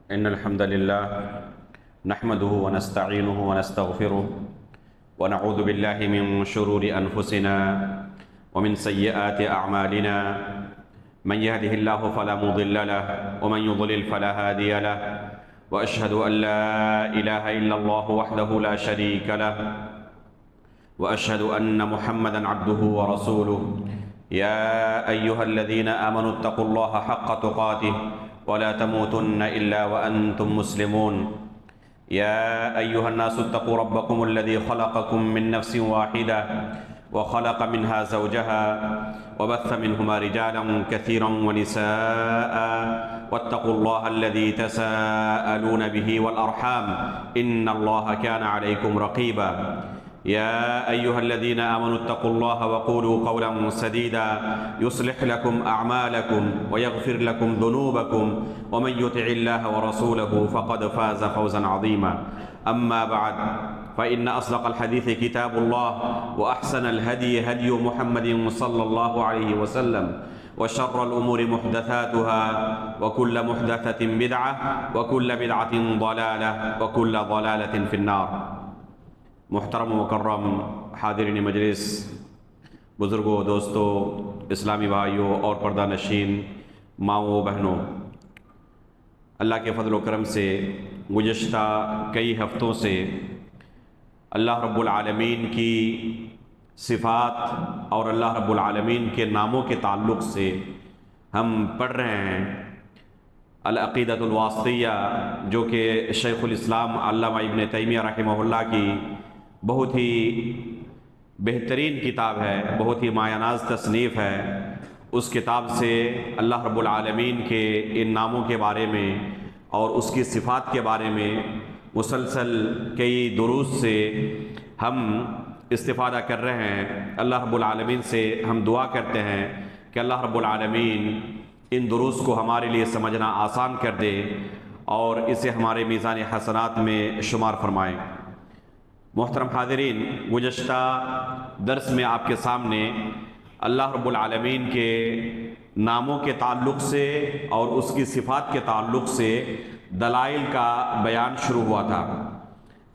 إن الحمد لله نحمده ونستعينه ونستغفره ونعوذ بالله من شرور أنفسنا ومن سيئات أعمالنا. من يهده الله فلا مضل له ومن يضلل فلا هادي له، وأشهد أن لا إله إلا الله وحده لا شريك له، وأشهد أن محمدا عبده ورسوله. يا أيها الذين آمنوا اتقوا الله حق تقاته ولا تموتن إلا وأنتم مسلمون. يا أيها الناس اتقوا ربكم الذي خلقكم من نفس واحدة وخلق منها زوجها وبث منهما رجالا كثيرا ونساء، واتقوا الله الذي تساءلون به والأرحام إن الله كان عليكم رقيبا. يا أيها الذين آمنوا اتقوا الله وقولوا قولا سديدا يصلح لكم أعمالكم ويغفر لكم ذنوبكم، ومن يطع الله ورسوله فقد فاز فوزا عظيما. أما بعد، فإن أصدق الحديث كتاب الله، وأحسن الهدي هدي محمد صلى الله عليه وسلم، وشر الأمور محدثاتها، وكل محدثة بدعة، وكل بدعة ضلالة، وكل ضلالة في النار. محترم و مکرم حاضرین مجلس، بزرگوں، دوستوں، اسلامی بھائیوں اور پردہ نشین ماؤں و بہنوں، اللہ کے فضل و کرم سے گزشتہ کئی ہفتوں سے اللہ رب العالمین کی صفات اور اللہ رب العالمین کے ناموں کے تعلق سے ہم پڑھ رہے ہیں العقیدۃ الواسطیہ، جو کہ شیخ الاسلام علامہ ابن تیمیہ رحمہ اللہ کی بہت ہی بہترین کتاب ہے، بہت ہی مایہ ناز تصنیف ہے. اس کتاب سے اللہ رب العالمین کے ان ناموں کے بارے میں اور اس کی صفات کے بارے میں مسلسل کئی دروس سے ہم استفادہ کر رہے ہیں. اللہ رب العالمین سے ہم دعا کرتے ہیں کہ اللہ رب العالمین ان دروس کو ہمارے لیے سمجھنا آسان کر دے اور اسے ہمارے میزان حسنات میں شمار فرمائیں. محترم حاضرین، گزشتہ درس میں آپ کے سامنے اللہ رب العالمین کے ناموں کے تعلق سے اور اس کی صفات کے تعلق سے دلائل کا بیان شروع ہوا تھا،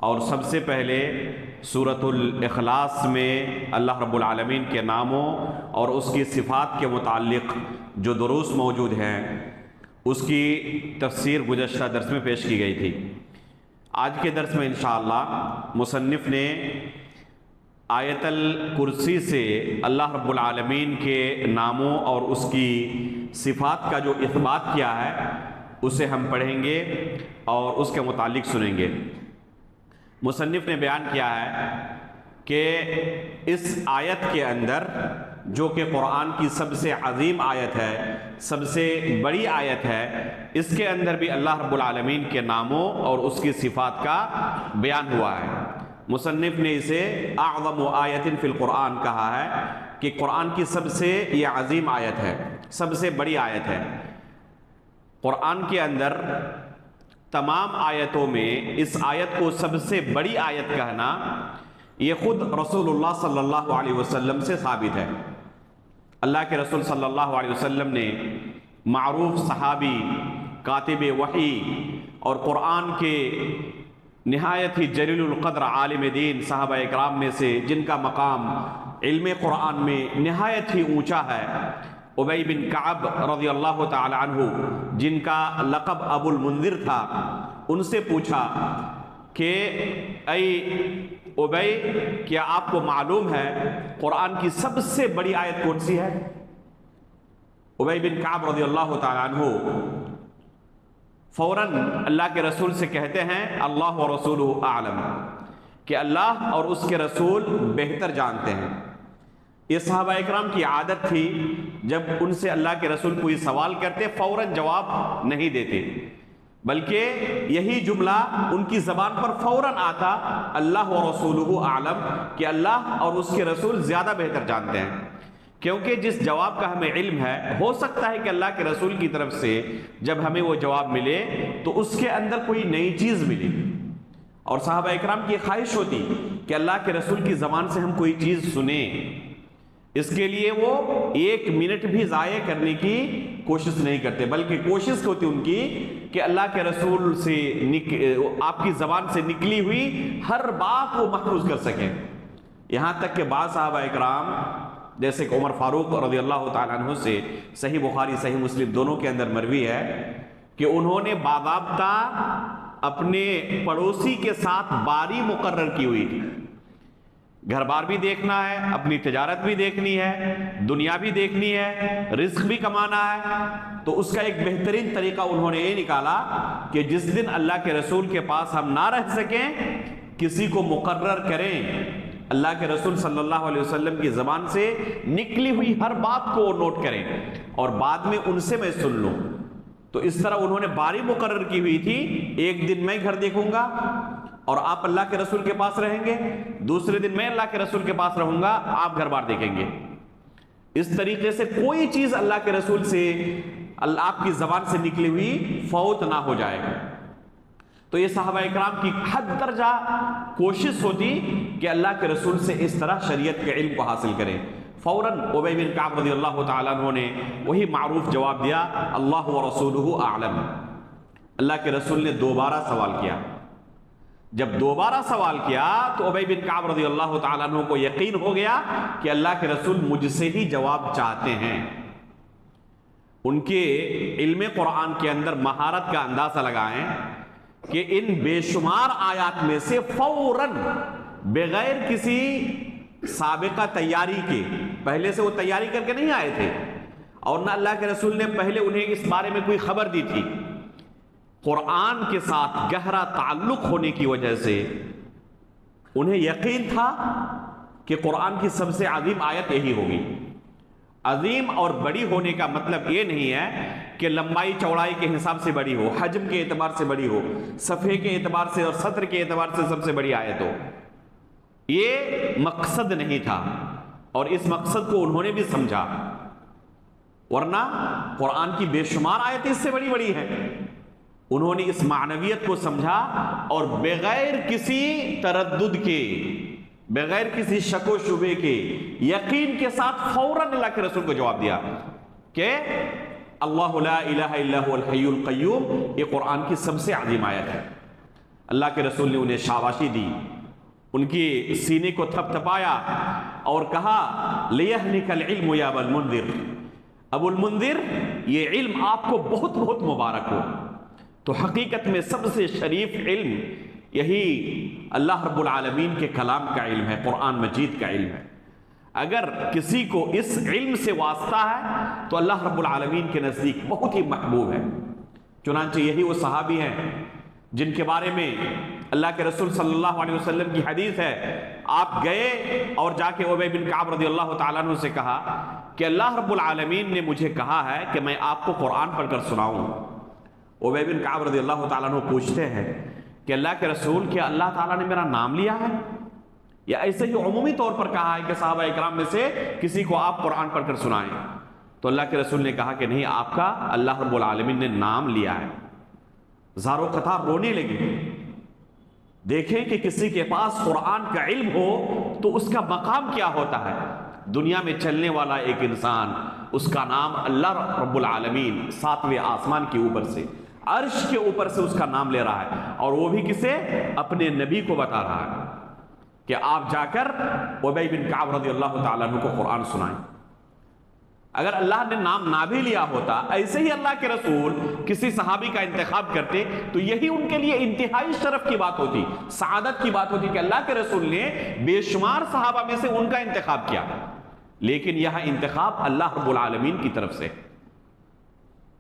اور سب سے پہلے سورۃ الاخلاص میں اللہ رب العالمین کے ناموں اور اس کی صفات کے متعلق جو دروس موجود ہیں اس کی تفسیر گزشتہ درس میں پیش کی گئی تھی. آج کے درس میں انشاءاللہ مصنف نے آیت الکرسی سے اللہ رب العالمین کے ناموں اور اس کی صفات کا جو اثبات کیا ہے اسے ہم پڑھیں گے اور اس کے متعلق سنیں گے. مصنف نے بیان کیا ہے کہ اس آیت کے اندر، جو کہ قرآن کی سب سے عظیم آیت ہے، سب سے بڑی آیت ہے، اس کے اندر بھی اللہ رب العالمین کے ناموں اور اس کی صفات کا بیان ہوا ہے. مصنف نے اسے اعظم آیت فی القرآن کہا ہے کہ قرآن کی سب سے یہ عظیم آیت ہے، سب سے بڑی آیت ہے. قرآن کے اندر تمام آیتوں میں اس آیت کو سب سے بڑی آیت کہنا یہ خود رسول اللہ صلی اللہ علیہ وسلم سے ثابت ہے. اللہ کے رسول صلی اللہ علیہ وسلم نے معروف صحابی، کاتب وحی اور قرآن کے نہایت ہی جلیل القدر عالم دین صحابہ اکرام میں سے جن کا مقام علم قرآن میں نہایت ہی اونچا ہے، ابی بن کعب رضی اللہ تعالی عنہ، جن کا لقب ابو المنذر تھا، ان سے پوچھا کہ اے ابی، کیا آپ کو معلوم ہے قرآن کی سب سے بڑی آیت کون سی ہے؟ ابی بن کعب رضی اللہ تعالی عنہ فوراً اللہ کے رسول سے کہتے ہیں اللہ و رسولہ اعلم، کہ اللہ اور اس کے رسول بہتر جانتے ہیں. یہ صحابہ اکرام کی عادت تھی، جب ان سے اللہ کے رسول کوئی سوال کرتے فوراً جواب نہیں دیتے، بلکہ یہی جملہ ان کی زبان پر فوراً آتا، اللہ و رسولہ اعلم، کہ اللہ اور اس کے رسول زیادہ بہتر جانتے ہیں. کیونکہ جس جواب کا ہمیں علم ہے، ہو سکتا ہے کہ اللہ کے رسول کی طرف سے جب ہمیں وہ جواب ملے تو اس کے اندر کوئی نئی چیز ملی، اور صحابہ اکرام کی خواہش ہوتی کہ اللہ کے رسول کی زبان سے ہم کوئی چیز سنیں. اس کے لیے وہ ایک منٹ بھی ضائع کرنے کی کوشش نہیں کرتے، بلکہ کوشش ہوتی ان کی کہ اللہ کے رسول سے آپ کی زبان سے نکلی ہوئی ہر بات کو محفوظ کر سکیں۔ یہاں تک کہ بعض صحابہ اکرام جیسے کہ عمر فاروق رضی اللہ تعالیٰ عنہ سے صحیح بخاری صحیح مسلم دونوں کے اندر مروی ہے کہ انہوں نے باضابطہ اپنے پڑوسی کے ساتھ باری مقرر کی ہوئی تھی۔ گھر بار بھی دیکھنا ہے، اپنی تجارت بھی دیکھنی ہے، دنیا بھی دیکھنی ہے، رزق بھی کمانا ہے، تو اس کا ایک بہترین طریقہ انہوں نے یہ نکالا کہ جس دن اللہ کے رسول کے پاس ہم نہ رہ سکیں کسی کو مقرر کریں، اللہ کے رسول صلی اللہ علیہ وسلم کی زبان سے نکلی ہوئی ہر بات کو نوٹ کریں اور بعد میں ان سے میں سن لوں۔ تو اس طرح انہوں نے باری مقرر کی ہوئی تھی، ایک دن میں گھر دیکھوں گا اور آپ اللہ کے رسول کے پاس رہیں گے، دوسرے دن میں اللہ کے رسول کے پاس رہوں گا، آپ گھر بار دیکھیں گے۔ اس طریقے سے کوئی چیز اللہ کے رسول سے آپ کی زبان سے نکلی ہوئی فوت نہ ہو جائے گا۔ تو یہ صحابہ اکرام کی حد درجہ کوشش ہوتی کہ اللہ کے رسول سے اس طرح شریعت کے علم کو حاصل کریں۔ فوراً ابی بن کعب رضی اللہ تعالیٰ عنہ نے وہی معروف جواب دیا، اللہ ورسولہ اعلم۔ اللہ کے رسول نے دوبارہ سوال کیا۔ جب دوبارہ سوال کیا تو ابی بن کعب رضی اللہ تعالیٰ عنہ کو یقین ہو گیا کہ اللہ کے رسول مجھ سے ہی جواب چاہتے ہیں۔ ان کے علم قرآن کے اندر مہارت کا اندازہ لگائیں کہ ان بے شمار آیات میں سے فوراً بغیر کسی سابقہ تیاری کے، پہلے سے وہ تیاری کر کے نہیں آئے تھے اور نہ اللہ کے رسول نے پہلے انہیں اس بارے میں کوئی خبر دی تھی، قرآن کے ساتھ گہرا تعلق ہونے کی وجہ سے انہیں یقین تھا کہ قرآن کی سب سے عظیم آیت یہی ہوگی۔ عظیم اور بڑی ہونے کا مطلب یہ نہیں ہے کہ لمبائی چوڑائی کے حساب سے بڑی ہو، حجم کے اعتبار سے بڑی ہو، صفحے کے اعتبار سے اور سطر کے اعتبار سے سب سے بڑی آیت ہو۔ یہ مقصد نہیں تھا اور اس مقصد کو انہوں نے بھی سمجھا، ورنہ قرآن کی بے شمار آیتیں اس سے بڑی بڑی ہیں۔ انہوں نے اس معنویت کو سمجھا اور بغیر کسی تردد کے، بغیر کسی شک و شبے کے، یقین کے ساتھ فوراً اللہ کے رسول کو جواب دیا کہ اللہ لا الہ الا هو الحی القیوم، یہ قرآن کی سب سے عظیم آیت ہے۔ اللہ کے رسول نے انہیں شاباشی دی، ان کی سینے کو تھپ تھپایا اور کہا لیہنک العلم یا ابا المنذر، ابو المنذر یہ علم آپ کو بہت بہت مبارک ہو۔ تو حقیقت میں سب سے شریف علم یہی اللہ رب العالمین کے کلام کا علم ہے، قرآن مجید کا علم ہے۔ اگر کسی کو اس علم سے واسطہ ہے تو اللہ رب العالمین کے نزدیک بہت ہی محبوب ہے۔ چنانچہ یہی وہ صحابی ہیں جن کے بارے میں اللہ کے رسول صلی اللہ علیہ وسلم کی حدیث ہے، آپ گئے اور جا کے ابی بن کعب رضی اللہ تعالیٰ عنہ سے کہا کہ اللہ رب العالمین نے مجھے کہا ہے کہ میں آپ کو قرآن پڑھ کر سناؤں۔ ابی بن کعب رضی اللہ تعالیٰ عنہ پوچھتے ہیں کہ اللہ کے رسول کیا اللہ تعالیٰ نے میرا نام لیا ہے یا ایسے ہی عمومی طور پر کہا ہے کہ صحابہ اکرام میں سے کسی کو آپ قرآن پڑھ کر سنائیں؟ تو اللہ کے رسول نے کہا کہ نہیں، آپ کا اللہ رب العالمین نے نام لیا ہے۔ زارو قطار رونے لگے۔ دیکھیں کہ کسی کے پاس قرآن کا علم ہو تو اس کا مقام کیا ہوتا ہے۔ دنیا میں چلنے والا ایک انسان، اس کا نام اللہ رب العالمین ساتویں آسمان کے اوپر سے، عرش کے اوپر سے اس کا نام لے رہا ہے، اور وہ بھی کسے؟ اپنے نبی کو بتا رہا ہے کہ آپ جا کر ابی بن کعب رضی اللہ تعالیٰ عنہ کو قرآن سنائیں۔ اگر اللہ نے نام نہ بھی لیا ہوتا، ایسے ہی اللہ کے رسول کسی صحابی کا انتخاب کرتے تو یہی ان کے لیے انتہائی شرف کی بات ہوتی، سعادت کی بات ہوتی کہ اللہ کے رسول نے بے شمار صحابہ میں سے ان کا انتخاب کیا۔ لیکن یہاں انتخاب اللہ رب العالمین کی طرف سے،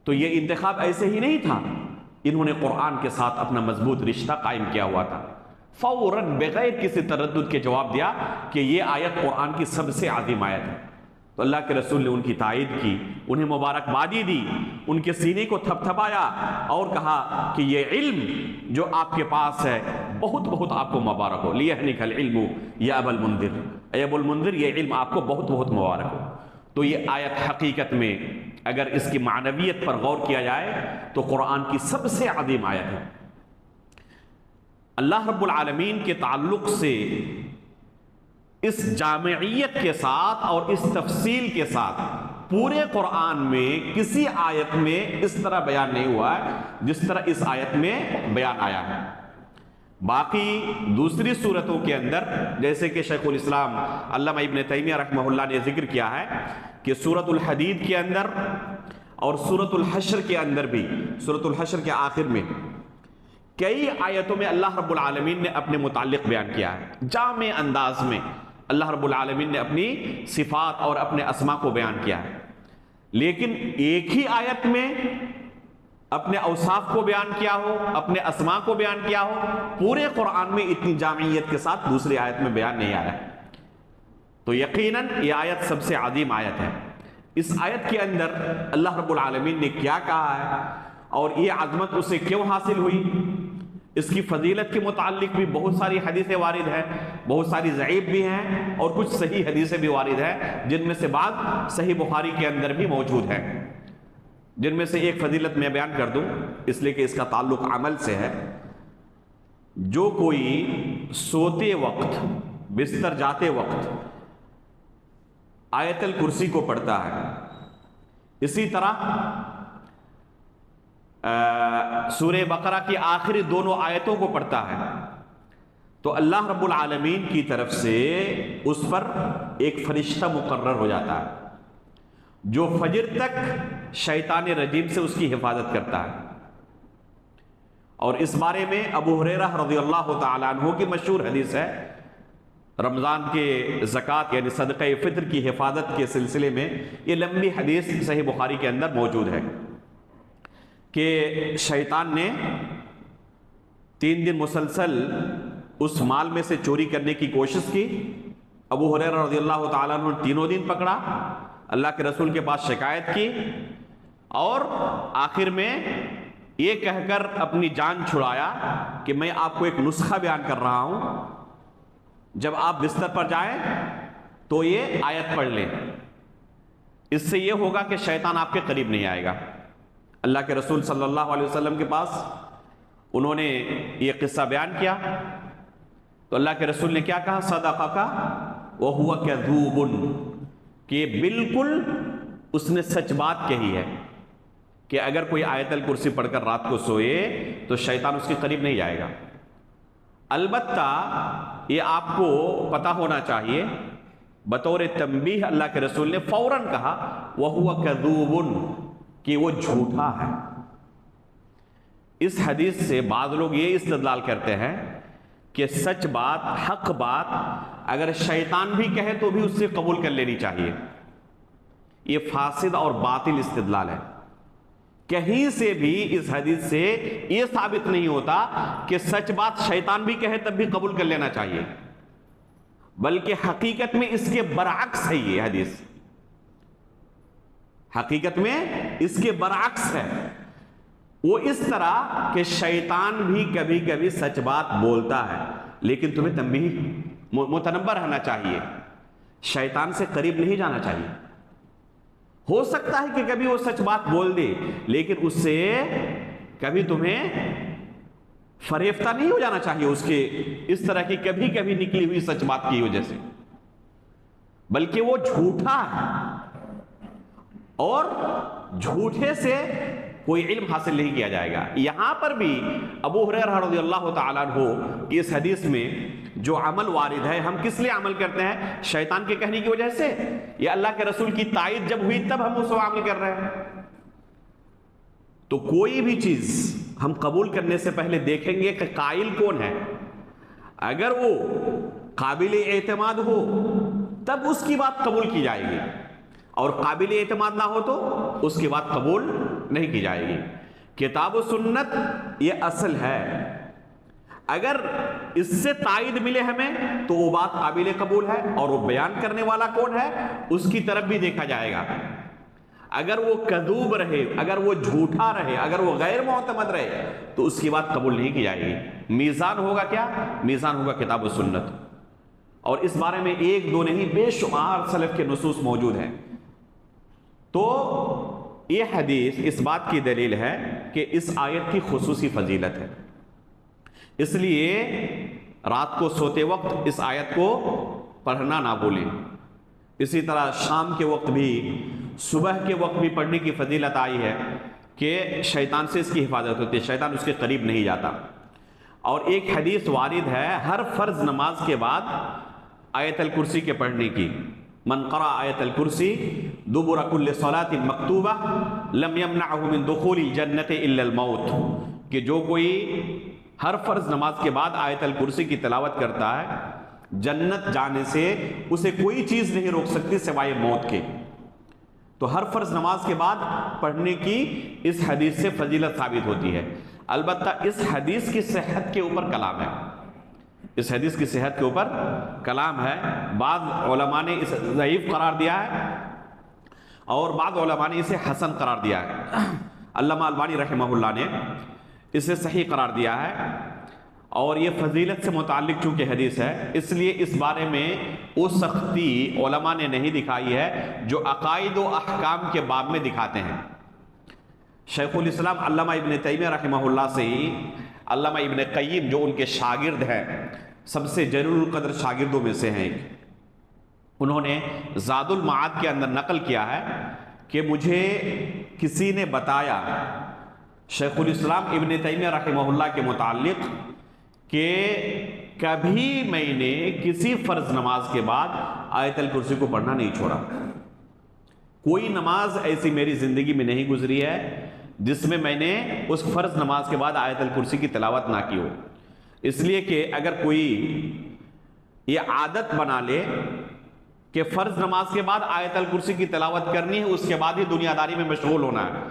تو یہ انتخاب ایسے ہی نہیں تھا، انہوں نے قرآن کے ساتھ اپنا مضبوط رشتہ قائم کیا ہوا تھا۔ فوراً بغیر کسی تردد کے جواب دیا کہ یہ آیت قرآن کی سب سے عظیم آیت ہے۔ تو اللہ کے رسول نے ان کی تائید کی، انہیں مبارکبادی دی، ان کے سینے کو تھپ تھپایا اور کہا کہ یہ علم جو آپ کے پاس ہے بہت بہت آپ کو مبارک ہو۔ لیہنک العلم یا ابا المنذر، اے ابو المنذر یہ علم آپ کو بہت بہت مبارک ہو۔ تو یہ آیت حقیقت میں اگر اس کی معنویت پر غور کیا جائے تو قرآن کی سب سے عظیم آیت ہے۔ اللہ رب العالمین کے تعلق سے اس جامعیت کے ساتھ اور اس تفصیل کے ساتھ پورے قرآن میں کسی آیت میں اس طرح بیان نہیں ہوا ہے جس طرح اس آیت میں بیان آیا ہے۔ باقی دوسری صورتوں کے اندر جیسے کہ شیخ الاسلام علامہ ابن تیمیہ رحمہ اللہ نے ذکر کیا ہے کہ سورۃ الحدید کے اندر اور سورۃ الحشر کے اندر بھی، سورۃ الحشر کے آخر میں کئی آیتوں میں اللہ رب العالمین نے اپنے متعلق بیان کیا ہے، جامع انداز میں اللہ رب العالمین نے اپنی صفات اور اپنے اسما کو بیان کیا ہے، لیکن ایک ہی آیت میں اپنے اوصاف کو بیان کیا ہو، اپنے اسما کو بیان کیا ہو، پورے قرآن میں اتنی جامعیت کے ساتھ دوسری آیت میں بیان نہیں آیا۔ تو یقیناً یہ آیت سب سے عظیم آیت ہے۔ اس آیت کے اندر اللہ رب العالمین نے کیا کہا ہے اور یہ عظمت اسے کیوں حاصل ہوئی، اس کی فضیلت کے متعلق بھی بہت ساری حدیثیں وارد ہیں، بہت ساری ضعیف بھی ہیں اور کچھ صحیح حدیثیں بھی وارد ہیں، جن میں سے بعض صحیح بخاری کے اندر بھی موجود ہیں، جن میں سے ایک فضیلت میں بیان کر دوں اس لیے کہ اس کا تعلق عمل سے ہے۔ جو کوئی سوتے وقت، بستر جاتے وقت آیت الکرسی کو پڑھتا ہے، اسی طرح سورہ بقرہ کی آخری دونوں آیتوں کو پڑھتا ہے، تو اللہ رب العالمین کی طرف سے اس پر ایک فرشتہ مقرر ہو جاتا ہے جو فجر تک شیطان رجیم سے اس کی حفاظت کرتا ہے۔ اور اس بارے میں ابو ہریرہ رضی اللہ تعالیٰ عنہ کی مشہور حدیث ہے، رمضان کے زکوٰۃ یعنی صدقہ فطر کی حفاظت کے سلسلے میں یہ لمبی حدیث صحیح بخاری کے اندر موجود ہے کہ شیطان نے 3 دن مسلسل اس مال میں سے چوری کرنے کی کوشش کی۔ ابو ہریرہ رضی اللہ تعالیٰ عنہ نے 3 دن پکڑا، اللہ کے رسول کے پاس شکایت کی اور آخر میں یہ کہہ کر اپنی جان چھڑایا کہ میں آپ کو ایک نسخہ بیان کر رہا ہوں، جب آپ بستر پر جائیں تو یہ آیت پڑھ لیں، اس سے یہ ہوگا کہ شیطان آپ کے قریب نہیں آئے گا۔ اللہ کے رسول صلی اللہ علیہ وسلم کے پاس انہوں نے یہ قصہ بیان کیا تو اللہ کے رسول نے کیا کہا، صدقک وہو کذوب، کہ بالکل اس نے سچ بات کہی ہے کہ اگر کوئی آیت الکرسی پڑھ کر رات کو سوئے تو شیطان اس کے قریب نہیں جائے گا۔ البتہ یہ آپ کو پتہ ہونا چاہیے، بطور تنبیہ اللہ کے رسول نے فوراً کہا وَهُوَ كَذُوبٌ، کہ وہ جھوٹا ہے۔ اس حدیث سے بعض لوگ یہ استدلال کرتے ہیں کہ سچ بات، حق بات اگر شیطان بھی کہے تو بھی اس سے قبول کر لینی چاہیے۔ یہ فاسد اور باطل استدلال ہے۔ کہیں سے بھی اس حدیث سے یہ ثابت نہیں ہوتا کہ سچ بات شیطان بھی کہے تب بھی قبول کر لینا چاہیے، بلکہ حقیقت میں اس کے برعکس ہے۔ یہ حدیث حقیقت میں اس کے برعکس ہے، وہ اس طرح کہ شیطان بھی کبھی کبھی سچ بات بولتا ہے، لیکن تمہیں تنبیہ متنبہ رہنا چاہیے، شیطان سے قریب نہیں جانا چاہیے۔ ہو سکتا ہے کہ کبھی وہ سچ بات بول دے، لیکن اس سے کبھی تمہیں فریفتہ نہیں ہو جانا چاہیے اس کے اس طرح کی کبھی کبھی نکلی ہوئی سچ بات کی وجہ سے، بلکہ وہ جھوٹا ہے اور جھوٹے سے کوئی علم حاصل نہیں کیا جائے گا۔ یہاں پر بھی ابو ہریرہ رضی اللہ تعالیٰ عنہ کی اس حدیث میں جو عمل وارد ہے، ہم کس لیے عمل کرتے ہیں؟ شیطان کے کہنے کی وجہ سے، یا اللہ کے رسول کی تائید جب ہوئی تب ہم اس کو عمل کر رہے ہیں؟ تو کوئی بھی چیز ہم قبول کرنے سے پہلے دیکھیں گے کہ قائل کون ہے۔ اگر وہ قابل اعتماد ہو تب اس کی بات قبول کی جائے گی، اور قابل اعتماد نہ ہو تو اس کی بات قبول نہیں کی جائے گی۔ کتاب و سنت یہ اصل ہے، اگر اس سے تائید ملے ہمیں تو وہ بات قابل قبول ہے، اور وہ بیان کرنے والا کون ہے اس کی طرف بھی دیکھا جائے گا۔ اگر وہ کذوب رہے، اگر وہ جھوٹا رہے، اگر وہ غیر معتمد رہے تو اس کی بات قبول نہیں کی جائے گی۔ میزان ہوگا کیا؟ میزان ہوگا کتاب و سنت، اور اس بارے میں ایک دو نہیں بے شمار سلف کے نصوص موجود ہیں۔ تو یہ حدیث اس بات کی دلیل ہے کہ اس آیت کی خصوصی فضیلت ہے، اس لیے رات کو سوتے وقت اس آیت کو پڑھنا نہ بھولیں۔ اسی طرح شام کے وقت بھی صبح کے وقت بھی پڑھنے کی فضیلت آئی ہے کہ شیطان سے اس کی حفاظت ہوتی ہے، شیطان اس کے قریب نہیں جاتا۔ اور ایک حدیث وارد ہے ہر فرض نماز کے بعد آیت الکرسی کے پڑھنے کی، من قرأ آیت الکرسی دبر کل صلاۃ مکتوبہ لم یمنعہ من دخول الجنۃ الا الموت، کہ جو کوئی ہر فرض نماز کے بعد آیت الکرسی کی تلاوت کرتا ہے جنت جانے سے اسے کوئی چیز نہیں روک سکتی سوائے موت کے۔ تو ہر فرض نماز کے بعد پڑھنے کی اس حدیث سے فضیلت ثابت ہوتی ہے۔ البتہ اس حدیث کی صحت کے اوپر کلام ہے، اس حدیث کی صحت کے اوپر کلام ہے۔ بعض علماء نے اسے ضعیف قرار دیا ہے اور بعض علماء نے اسے حسن قرار دیا ہے۔ علامہ البانی رحمہ اللہ نے اسے صحیح قرار دیا ہے، اور یہ فضیلت سے متعلق چونکہ حدیث ہے اس لیے اس بارے میں وہ سختی علماء نے نہیں دکھائی ہے جو عقائد و احکام کے باب میں دکھاتے ہیں۔ شیخ الاسلام علامہ ابن تیمیہ رحمہ اللہ سے ہی علامہ ابن قیم جو ان کے شاگرد ہیں، سب سے جلیل القدر شاگردوں میں سے ہیں، انہوں نے زاد المعاد کے اندر نقل کیا ہے کہ مجھے کسی نے بتایا شیخ الاسلام ابن تیمیہ رحمہ اللہ کے متعلق کہ کبھی میں نے کسی فرض نماز کے بعد آیت الکرسی کو پڑھنا نہیں چھوڑا، کوئی نماز ایسی میری زندگی میں نہیں گزری ہے جس میں میں نے اس فرض نماز کے بعد آیت الکرسی کی تلاوت نہ کی ہو۔ اس لیے کہ اگر کوئی یہ عادت بنا لے کہ فرض نماز کے بعد آیت الکرسی کی تلاوت کرنی ہے، اس کے بعد ہی دنیا داری میں مشغول ہونا ہے،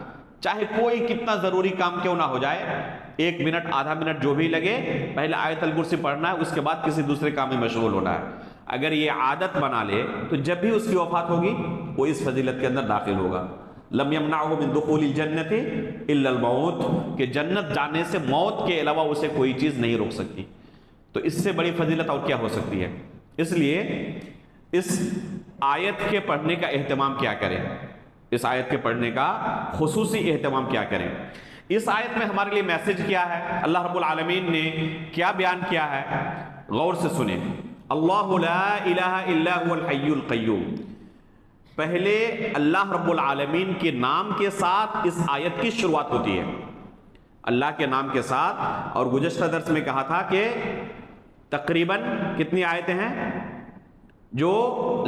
چاہے کوئی کتنا ضروری کام کیوں نہ ہو جائے، 1 منٹ آدھا منٹ جو بھی لگے، پہلے آیت الکرسی پڑھنا ہے، اس کے بعد کسی دوسرے کام میں مشغول ہونا ہے۔ اگر یہ عادت بنا لے تو جب بھی اس کی وفات ہوگی وہ اس فضیلت کے اندر داخل ہوگا۔ لم یمنعہ من دخول الجنۃ الا الموت، کہ جنت جانے سے موت کے علاوہ اسے کوئی چیز نہیں روک سکتی۔ تو اس سے بڑی فضیلت اور کیا ہو سکتی ہے؟ اس لیے اس آیت کے پڑھنے کا اہتمام کیا کریں، اس آیت کے پڑھنے کا خصوصی اہتمام کیا کریں۔ اس آیت میں ہمارے لیے میسج کیا ہے، اللہ رب العالمین نے کیا بیان کیا ہے، غور سے سنیں۔ اللہ لا الہ الا هو الحی القیوم، پہلے اللہ رب العالمین کے نام کے ساتھ اس آیت کی شروعات ہوتی ہے، اللہ کے نام کے ساتھ۔ اور گزشتہ درس میں کہا تھا کہ تقریباً کتنی آیتیں ہیں جو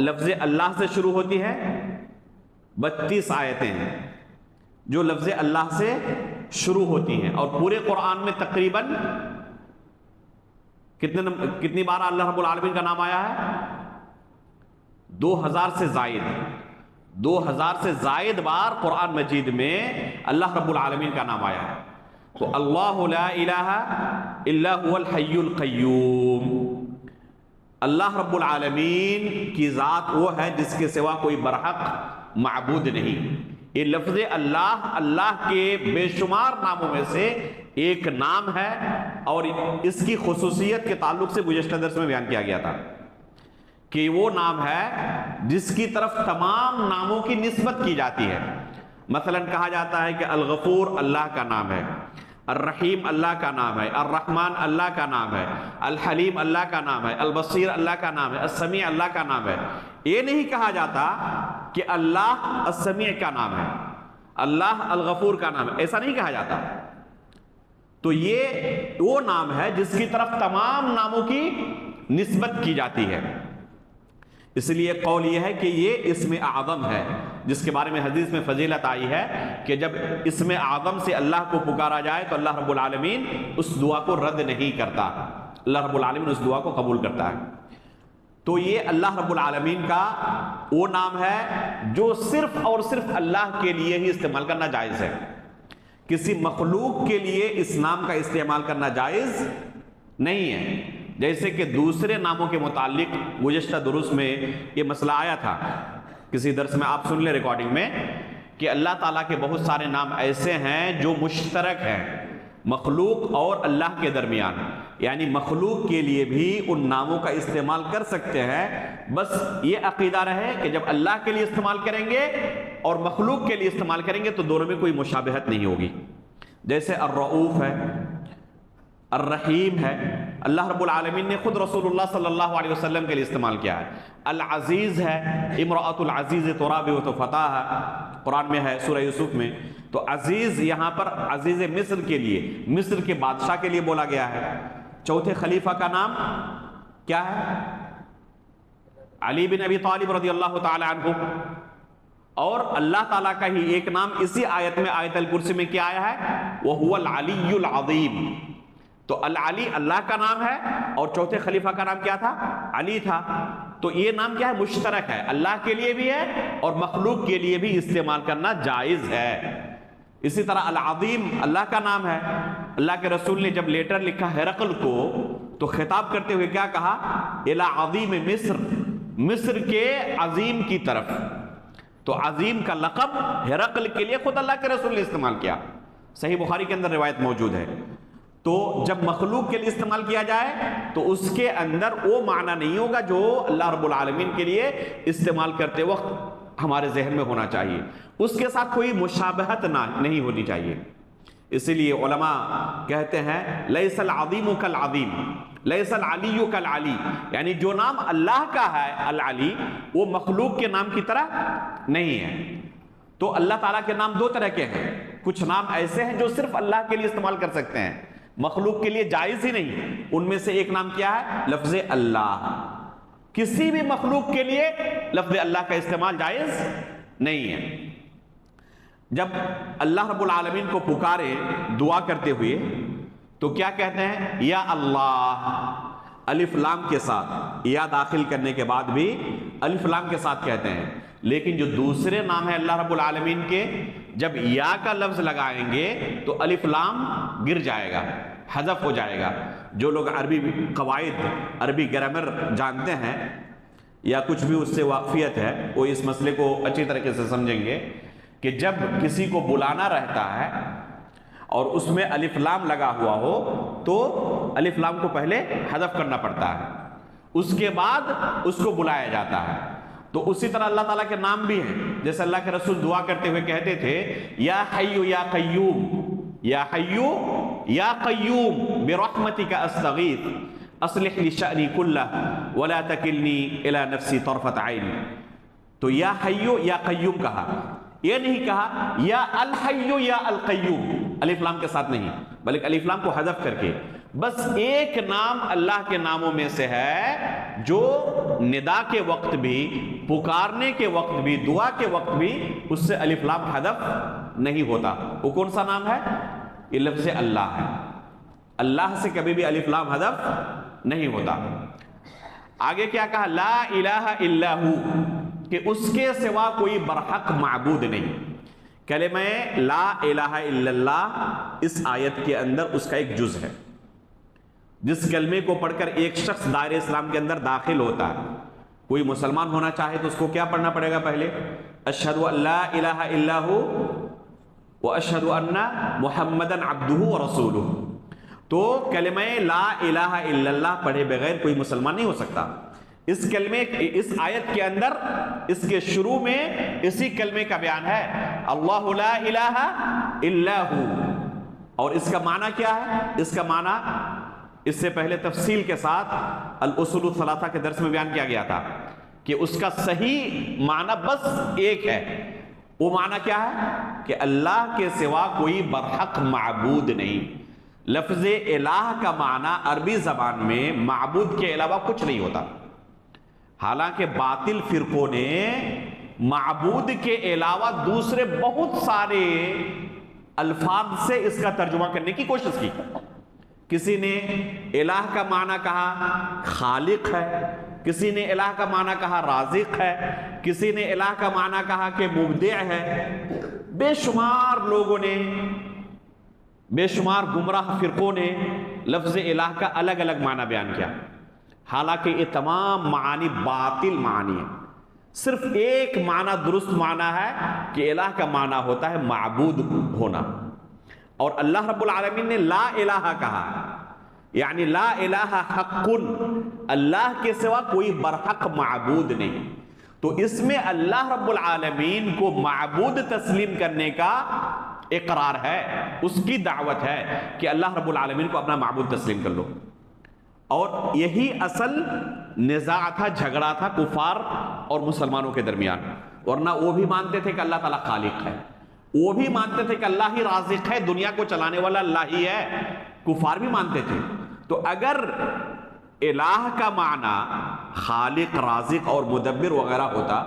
لفظ اللہ سے شروع ہوتی ہے؟ 32 آیتیں ہیں جو لفظ اللہ سے شروع ہوتی ہیں، اور پورے قرآن میں تقریباً کتنی بار اللہ رب العالمین کا نام آیا ہے؟ 2000 سے زائد، 2000 سے زائد بار قرآن مجید میں اللہ رب العالمین کا نام آیا ہے۔ تو اللہ لا الہ الا هو الحی القیوم، اللہ رب العالمین کی ذات وہ ہے جس کے سوا کوئی برحق معبود نہیں۔ یہ لفظ اللہ اللہ کے بے شمار ناموں میں سے ایک نام ہے، اور اس کی خصوصیت کے تعلق سے گزشتہ درس میں بیان کیا گیا تھا کہ وہ نام ہے جس کی طرف تمام ناموں کی نسبت کی جاتی ہے۔ مثلا کہا جاتا ہے کہ الغفور اللہ کا نام ہے، الرحیم اللہ کا نام ہے، الرحمن اللہ کا نام ہے، الحلیم اللہ کا نام ہے، البصیر اللہ کا نام ہے، السمیع اللہ کا نام ہے۔ یہ نہیں کہا جاتا کہ اللہ السمیع کا نام ہے، اللہ الغفور کا نام ہے، ایسا نہیں کہا جاتا۔ تو یہ وہ نام ہے جس کی طرف تمام ناموں کی نسبت کی جاتی ہے، اس لیے قول یہ ہے کہ یہ اسم اعظم ہے، جس کے بارے میں حدیث میں فضیلت آئی ہے کہ جب اسم اعظم سے اللہ کو پکارا جائے تو اللہ رب العالمین اس دعا کو رد نہیں کرتا، اللہ رب العالمین اس دعا کو قبول کرتا ہے۔ تو یہ اللہ رب العالمین کا وہ نام ہے جو صرف اور صرف اللہ کے لیے ہی استعمال کرنا جائز ہے، کسی مخلوق کے لیے اس نام کا استعمال کرنا جائز نہیں ہے۔ جیسے کہ دوسرے ناموں کے متعلق گزشتہ درس میں یہ مسئلہ آیا تھا، کسی درس میں آپ سن لیں ریکارڈنگ میں، کہ اللہ تعالیٰ کے بہت سارے نام ایسے ہیں جو مشترک ہیں مخلوق اور اللہ کے درمیان، یعنی مخلوق کے لیے بھی ان ناموں کا استعمال کر سکتے ہیں، بس یہ عقیدہ رہے کہ جب اللہ کے لیے استعمال کریں گے اور مخلوق کے لیے استعمال کریں گے تو دونوں میں کوئی مشابہت نہیں ہوگی۔ جیسے الرؤوف ہے، الرحیم ہے، اللہ رب العالمین نے خود رسول اللہ صلی اللہ علیہ وسلم کے لیے استعمال کیا ہے۔ العزیز ہے، امرأۃ العزیز تراود فتاہا، قرآن میں ہے سورہ یوسف میں۔ تو عزیز یہاں پر عزیز مصر کے لیے، مصر کے بادشاہ کے لیے بولا گیا ہے۔ چوتھے خلیفہ کا نام کیا ہے؟ علی بن ابی طالب رضی اللہ تعالی عنہ۔ اور اللہ تعالیٰ کا ہی ایک نام اسی آیت میں، آیت الکرسی میں کیا آیا ہے؟ وَهُوَ الْعَلِيُّ الْعَظِيمُ۔ تو العلی اللہ کا نام ہے، اور چوتھے خلیفہ کا نام کیا تھا؟ علی تھا۔ تو یہ نام کیا ہے؟ مشترک ہے، اللہ کے لیے بھی ہے اور مخلوق کے لیے بھی استعمال کرنا جائز ہے۔ اسی طرح العظیم اللہ کا نام ہے۔ اللہ کے رسول نے جب لیٹر لکھا ہرقل کو تو خطاب کرتے ہوئے کیا کہا؟ الی عظیم مصر، مصر کے عظیم کی طرف۔ تو عظیم کا لقب ہرقل کے لیے خود اللہ کے رسول نے استعمال کیا، صحیح بخاری کے اندر روایت موجود ہے۔ تو جب مخلوق کے لیے استعمال کیا جائے تو اس کے اندر وہ معنی نہیں ہوگا جو اللہ رب العالمین کے لیے استعمال کرتے وقت ہمارے ذہن میں ہونا چاہیے، اس کے ساتھ کوئی مشابہت نہیں ہونی چاہیے۔ اسی لیے علماء کہتے ہیں لیس العظیم کالعظیم، لیس العلی کالعلی، یعنی جو نام اللہ کا ہے العلی، وہ مخلوق کے نام کی طرح نہیں ہے۔ تو اللہ تعالیٰ کے نام دو طرح کے ہیں، کچھ نام ایسے ہیں جو صرف اللہ کے لیے استعمال کر سکتے ہیں، مخلوق کے لیے جائز ہی نہیں۔ ان میں سے ایک نام کیا ہے؟ لفظ اللہ۔ کسی بھی مخلوق کے لیے لفظ اللہ کا استعمال جائز نہیں ہے۔ جب اللہ رب العالمین کو پکارے دعا کرتے ہوئے تو کیا کہتے ہیں؟ یا اللہ، الف لام کے ساتھ، یا داخل کرنے کے بعد بھی الف لام کے ساتھ کہتے ہیں۔ لیکن جو دوسرے نام ہیں اللہ رب العالمین کے، جب یا کا لفظ لگائیں گے تو الف لام گر جائے گا، حذف ہو جائے گا۔ جو لوگ عربی قواعد، عربی گرامر جانتے ہیں یا کچھ بھی اس سے واقفیت ہے، وہ اس مسئلے کو اچھی طریقے سے سمجھیں گے کہ جب کسی کو بلانا رہتا ہے اور اس میں الف لام لگا ہوا ہو تو الف لام کو پہلے حذف کرنا پڑتا ہے، اس کے بعد اس کو بلایا جاتا ہے۔ تو اسی طرح اللہ تعالیٰ کے نام بھی ہیں، جیسے اللہ کے رسول دعا کرتے ہوئے کہتے تھے یا حیو یا قیوم، یا حیو یا قیوم برحمتک استغیث اصلح لی شأنی کلہ ولا تکلنی الی نفسی طرفۃ عین۔ تو یا حیو یا قیوم کہا، یہ نہیں کہا یا الحیو یا القیوم، الف لام کے ساتھ نہیں، بلکہ الف لام کو حذف کر کے۔ بس ایک نام اللہ کے ناموں میں سے ہے جو ندا کے وقت بھی، پکارنے کے وقت بھی، دعا کے وقت بھی اس سے الف لام حذف نہیں ہوتا۔ وہ کون سا نام ہے؟ یہ لفظ اللہ ہے۔ اللہ سے کبھی بھی الف لام حذف نہیں ہوتا۔ آگے کیا کہا؟ لا الہ الا ہو، کہ اس کے سوا کوئی برحق معبود نہیں۔ کلمہ لا الہ الا اللہ اس آیت کے اندر اس کا ایک جز ہے۔ جس کلمے کو پڑھ کر ایک شخص دائرہ اسلام کے اندر داخل ہوتا ہے، کوئی مسلمان ہونا چاہے تو اس کو کیا پڑھنا پڑے گا؟ پہلے اشہد ان لا الہ الا ہو واشہد ان محمدً عبدہ ورسولہ۔ تو کلمہ لا الہ الا اللہ پڑھے بغیر کوئی مسلمان نہیں ہو سکتا۔ اس کلمے، اس آیت کے اندر اس کے شروع میں اسی کلمے کا بیان ہے، اللہ لا الہ الا ہو۔ اور اس کا معنی کیا ہے؟ اس کا معنی اس سے پہلے تفصیل کے ساتھ الاصول الثلاثہ کے درس میں بیان کیا گیا تھا کہ اس کا صحیح معنی بس ایک ہے۔ وہ معنی کیا ہے؟ کہ اللہ کے سوا کوئی برحق معبود نہیں۔ لفظ الہ کا معنی عربی زبان میں معبود کے علاوہ کچھ نہیں ہوتا۔ حالانکہ باطل فرقوں نے معبود کے علاوہ دوسرے بہت سارے الفاظ سے اس کا ترجمہ کرنے کی کوشش کی۔ کسی نے الہ کا معنی کہا خالق ہے، کسی نے الہ کا معنی کہا رازق ہے، کسی نے الہ کا معنی کہا کہ مبدع ہے۔ بے شمار لوگوں نے، بے شمار گمراہ فرقوں نے لفظ الہ کا الگ الگ معنی بیان کیا، حالانکہ یہ تمام معانی باطل معانی ہیں۔ صرف ایک معنی درست معنی ہے کہ الہ کا معنی ہوتا ہے معبود ہونا، اور اللہ رب العالمین نے لا الہ کہا، یعنی لا الہ حق، اللہ کے سوا کوئی برحق معبود نہیں۔ تو اس میں اللہ رب العالمین کو معبود تسلیم کرنے کا اقرار ہے، اس کی دعوت ہے کہ اللہ رب العالمین کو اپنا معبود تسلیم کر لو. اور یہی اصل نزاع تھا، جھگڑا تھا کفار اور مسلمانوں کے درمیان. ورنہ وہ بھی مانتے تھے کہ اللہ تعالیٰ خالق ہے، وہ بھی مانتے تھے کہ اللہ ہی رازق ہے، دنیا کو چلانے والا اللہ ہی ہے. کفار بھی مانتے تھے. تو اگر الہ کا معنی خالق، رازق اور مدبر وغیرہ ہوتا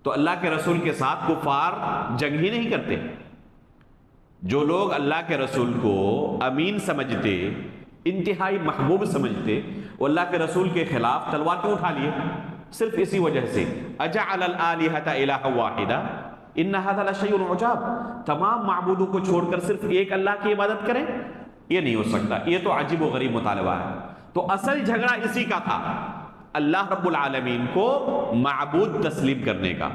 تو اللہ کے رسول کے ساتھ کفار جنگ ہی نہیں کرتے. جو لوگ اللہ کے رسول کو امین سمجھتے، انتہائی محبوب سمجھتے، وہ اللہ کے رسول کے خلاف تلوار کیوں اٹھا لیے؟ صرف اسی وجہ سے اجعل الآلہۃ الہا واحدا ان ھذا لشیء عجاب. تمام معبودوں کو چھوڑ کر صرف ایک اللہ کی عبادت کریں، یہ نہیں ہو سکتا. یہ تو عجیب و غریب مطالبہ ہے. تو اصل جھگڑا اسی کا تھا، اللہ رب العالمین کو معبود تسلیم کرنے کا.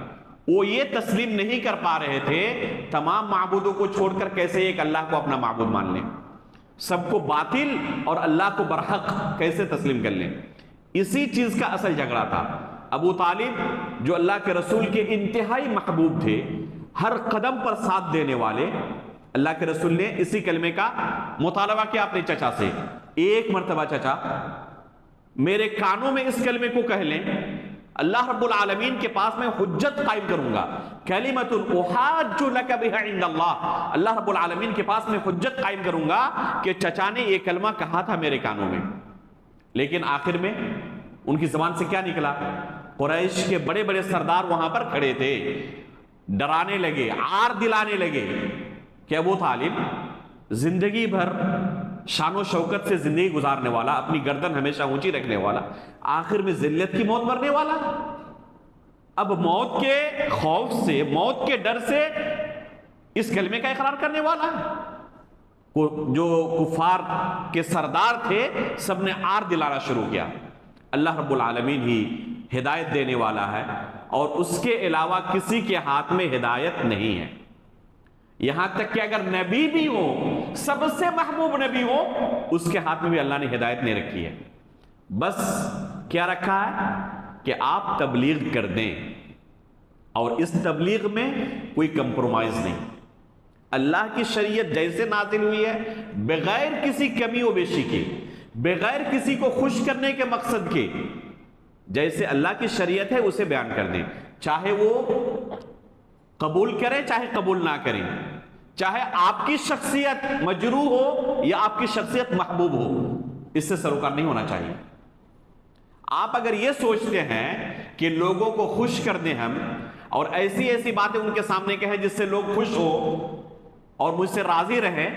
وہ یہ تسلیم نہیں کر پا رہے تھے تمام معبودوں کو چھوڑ کر کیسے ایک اللہ کو اپنا معبود مان لیں، سب کو باطل اور اللہ کو برحق کیسے تسلیم کر لیں. اسی چیز کا اصل جھگڑا تھا. ابو طالب جو اللہ کے رسول کے انتہائی محبوب تھے، ہر قدم پر ساتھ دینے والے، اللہ کے رسول نے اسی کلمے کا مطالبہ کیا اپنے چچا سے. ایک مرتبہ چچا میرے کانوں میں اس کلمے کو کہہ لیں، اللہ رب العالمین کے پاس میں حجت قائم کروں گا، کلمۃ احاج لک بها عند اللہ، اللہ رب العالمین کے پاس میں حجت قائم کروں گا کہ چچا نے یہ کلمہ کہا تھا میرے کانوں میں. لیکن آخر میں ان کی زبان سے کیا نکلا؟ قریش کے بڑے بڑے سردار وہاں پر کھڑے تھے، ڈرانے لگے، عار دلانے لگے کہ ابو طالب زندگی بھر شان و شوکت سے زندگی گزارنے والا، اپنی گردن ہمیشہ اونچی رکھنے والا، آخر میں ذلت کی موت مرنے والا. اب موت کے خوف سے، موت کے ڈر سے اس کلمے کا اقرار کرنے والا ہے. جو کفار کے سردار تھے سب نے عار دلانا شروع کیا. اللہ رب العالمین ہی ہدایت دینے والا ہے اور اس کے علاوہ کسی کے ہاتھ میں ہدایت نہیں ہے. یہاں تک کہ اگر نبی بھی ہو، سب سے محبوب نبی ہو، اس کے ہاتھ میں بھی اللہ نے ہدایت نہیں رکھی ہے. بس کیا رکھا ہے کہ آپ تبلیغ کر دیں، اور اس تبلیغ میں کوئی کمپرومائز نہیں. اللہ کی شریعت جیسے نازل ہوئی ہے، بغیر کسی کمی و بیشی کے، بغیر کسی کو خوش کرنے کے مقصد کے، جیسے اللہ کی شریعت ہے اسے بیان کر دیں. چاہے وہ قبول کریں چاہے قبول نہ کریں، چاہے آپ کی شخصیت مجروح ہو یا آپ کی شخصیت محبوب ہو، اس سے سروکار نہیں ہونا چاہیے. آپ اگر یہ سوچتے ہیں کہ لوگوں کو خوش کر دیں ہم، اور ایسی ایسی باتیں ان کے سامنے کہیں جس سے لوگ خوش ہو اور مجھ سے راضی رہیں،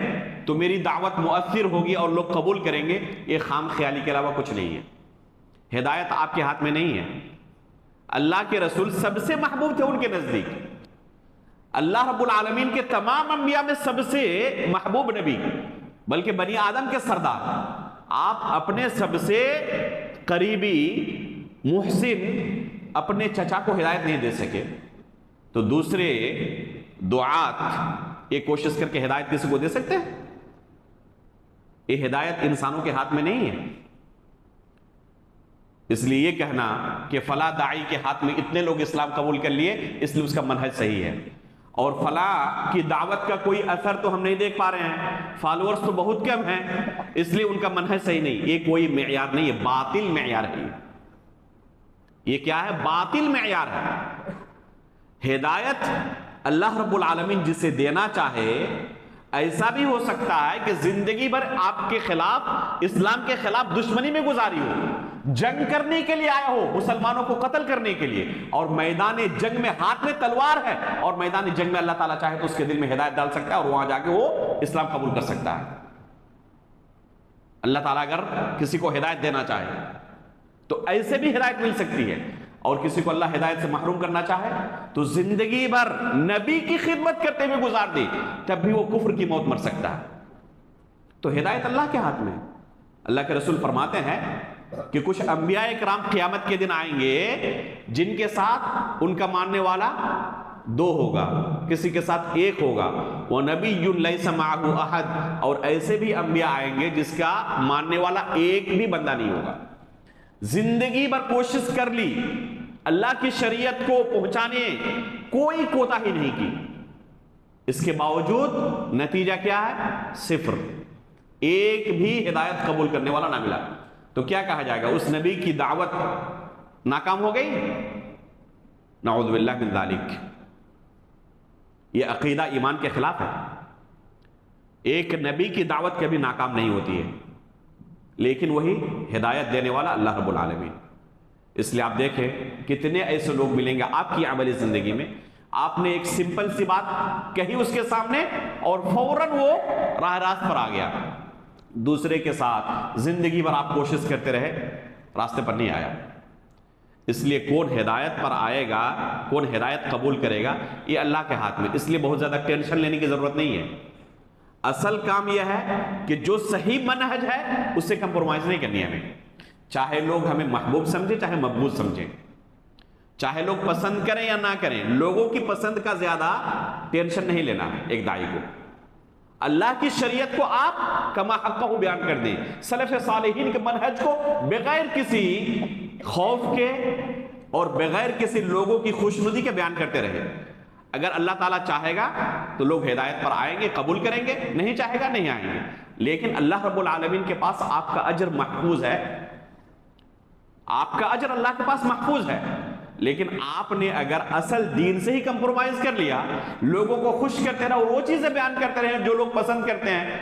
تو میری دعوت مؤثر ہوگی اور لوگ قبول کریں گے، یہ خام خیالی کے علاوہ کچھ نہیں ہے. ہدایت آپ کے ہاتھ میں نہیں ہے. اللہ کے رسول سب سے محبوب تھے ان کے نزدیک. اللہ رب العالمین کے تمام انبیاء میں سب سے محبوب نبی، بلکہ بنی آدم کے سردار. آپ اپنے سب سے قریبی محسن اپنے چچا کو ہدایت نہیں دے سکے، تو دوسرے دعات یہ کوشش کر کے ہدایت کسی کو دے سکتے ہیں؟ یہ ہدایت انسانوں کے ہاتھ میں نہیں ہے. اس لیے یہ کہنا کہ فلاں داعی کے ہاتھ میں اتنے لوگ اسلام قبول کر لیے اس لیے اس کا منہج صحیح ہے، اور فلاں کی دعوت کا کوئی اثر تو ہم نہیں دیکھ پا رہے ہیں، فالوورز تو بہت کم ہیں اس لیے ان کا منہج صحیح نہیں، یہ کوئی معیار نہیں ہے، باطل معیار ہے. یہ کیا ہے؟ باطل معیار ہے. ہدایت اللہ رب العالمین جسے دینا چاہے، ایسا بھی ہو سکتا ہے کہ زندگی بھر آپ کے خلاف، اسلام کے خلاف دشمنی میں گزاری ہو، جنگ کرنے کے لیے آیا ہو، مسلمانوں کو قتل کرنے کے لیے، اور میدان جنگ میں ہاتھ میں تلوار ہے، اور میدان جنگ میں اللہ تعالیٰ چاہے تو اس کے دل میں ہدایت ڈال سکتا ہے اور وہاں جا کے وہ اسلام قبول کر سکتا ہے. اللہ تعالیٰ اگر کسی کو ہدایت دینا چاہے تو ایسے بھی ہدایت مل سکتی ہے، اور کسی کو اللہ ہدایت سے محروم کرنا چاہے تو زندگی بھر نبی کی خدمت کرتے ہوئے گزار دے تب بھی وہ کفر کی موت مر سکتا ہے. تو ہدایت اللہ کے ہاتھ میں. اللہ کے رسول فرماتے ہیں کہ کچھ انبیاء کرام قیامت کے دن آئیں گے جن کے ساتھ ان کا ماننے والا 2 ہوگا، کسی کے ساتھ 1 ہوگا. وَنَبِيٌّ لَيْسَ مَعَهُ أَحَدٌ، اور ایسے بھی انبیاء آئیں گے جس کا ماننے والا ایک بھی بندہ نہیں ہوگا. زندگی بھر کوشش کر لی، اللہ کی شریعت کو پہنچانے کوئی کوتاہی نہیں کی، اس کے باوجود نتیجہ کیا ہے؟ صفر، ایک بھی ہدایت قبول کرنے والا نہ ملا۔ تو کیا کہا جائے گا؟ اس نبی کی دعوت ناکام ہو گئی؟ نعوذ باللہ من ذالک۔ یہ عقیدہ ایمان کے خلاف ہے۔ ایک نبی کی دعوت کبھی ناکام نہیں ہوتی ہے، لیکن وہی ہدایت دینے والا اللہ رب العالمین۔ اس لیے آپ دیکھیں کتنے ایسے لوگ ملیں گے آپ کی عملی زندگی میں، آپ نے ایک سمپل سی بات کہی اس کے سامنے اور فوراً وہ راہ راست پر آ گیا، دوسرے کے ساتھ زندگی بھر آپ کوشش کرتے رہے، راستے پر نہیں آیا۔ اس لیے کون ہدایت پر آئے گا، کون ہدایت قبول کرے گا، یہ اللہ کے ہاتھ میں۔ اس لیے بہت زیادہ ٹینشن لینے کی ضرورت نہیں ہے۔ اصل کام یہ ہے کہ جو صحیح منہج ہے اس سے کمپرومائز نہیں کرنی ہے ہمیں، چاہے لوگ ہمیں محبوب سمجھیں چاہے مقبول سمجھیں، چاہے لوگ پسند کریں یا نہ کریں، لوگوں کی پسند کا زیادہ ٹینشن نہیں لینا ایک داعی کو۔ اللہ کی شریعت کو آپ کما حقہ بیان کر دیں، سلف صالحین کے منہج کو بغیر کسی خوف کے اور بغیر کسی لوگوں کی خوشنودی کے بیان کرتے رہے۔ اگر اللہ تعالیٰ چاہے گا تو لوگ ہدایت پر آئیں گے، قبول کریں گے، نہیں چاہے گا نہیں آئیں گے، لیکن اللہ رب العالمین کے پاس آپ کا اجر محفوظ ہے، آپ کا اجر اللہ کے پاس محفوظ ہے۔ لیکن آپ نے اگر اصل دین سے ہی کمپرومائز کر لیا، لوگوں کو خوش کرتے رہے اور وہ چیزیں بیان کرتے رہے جو لوگ پسند کرتے ہیں،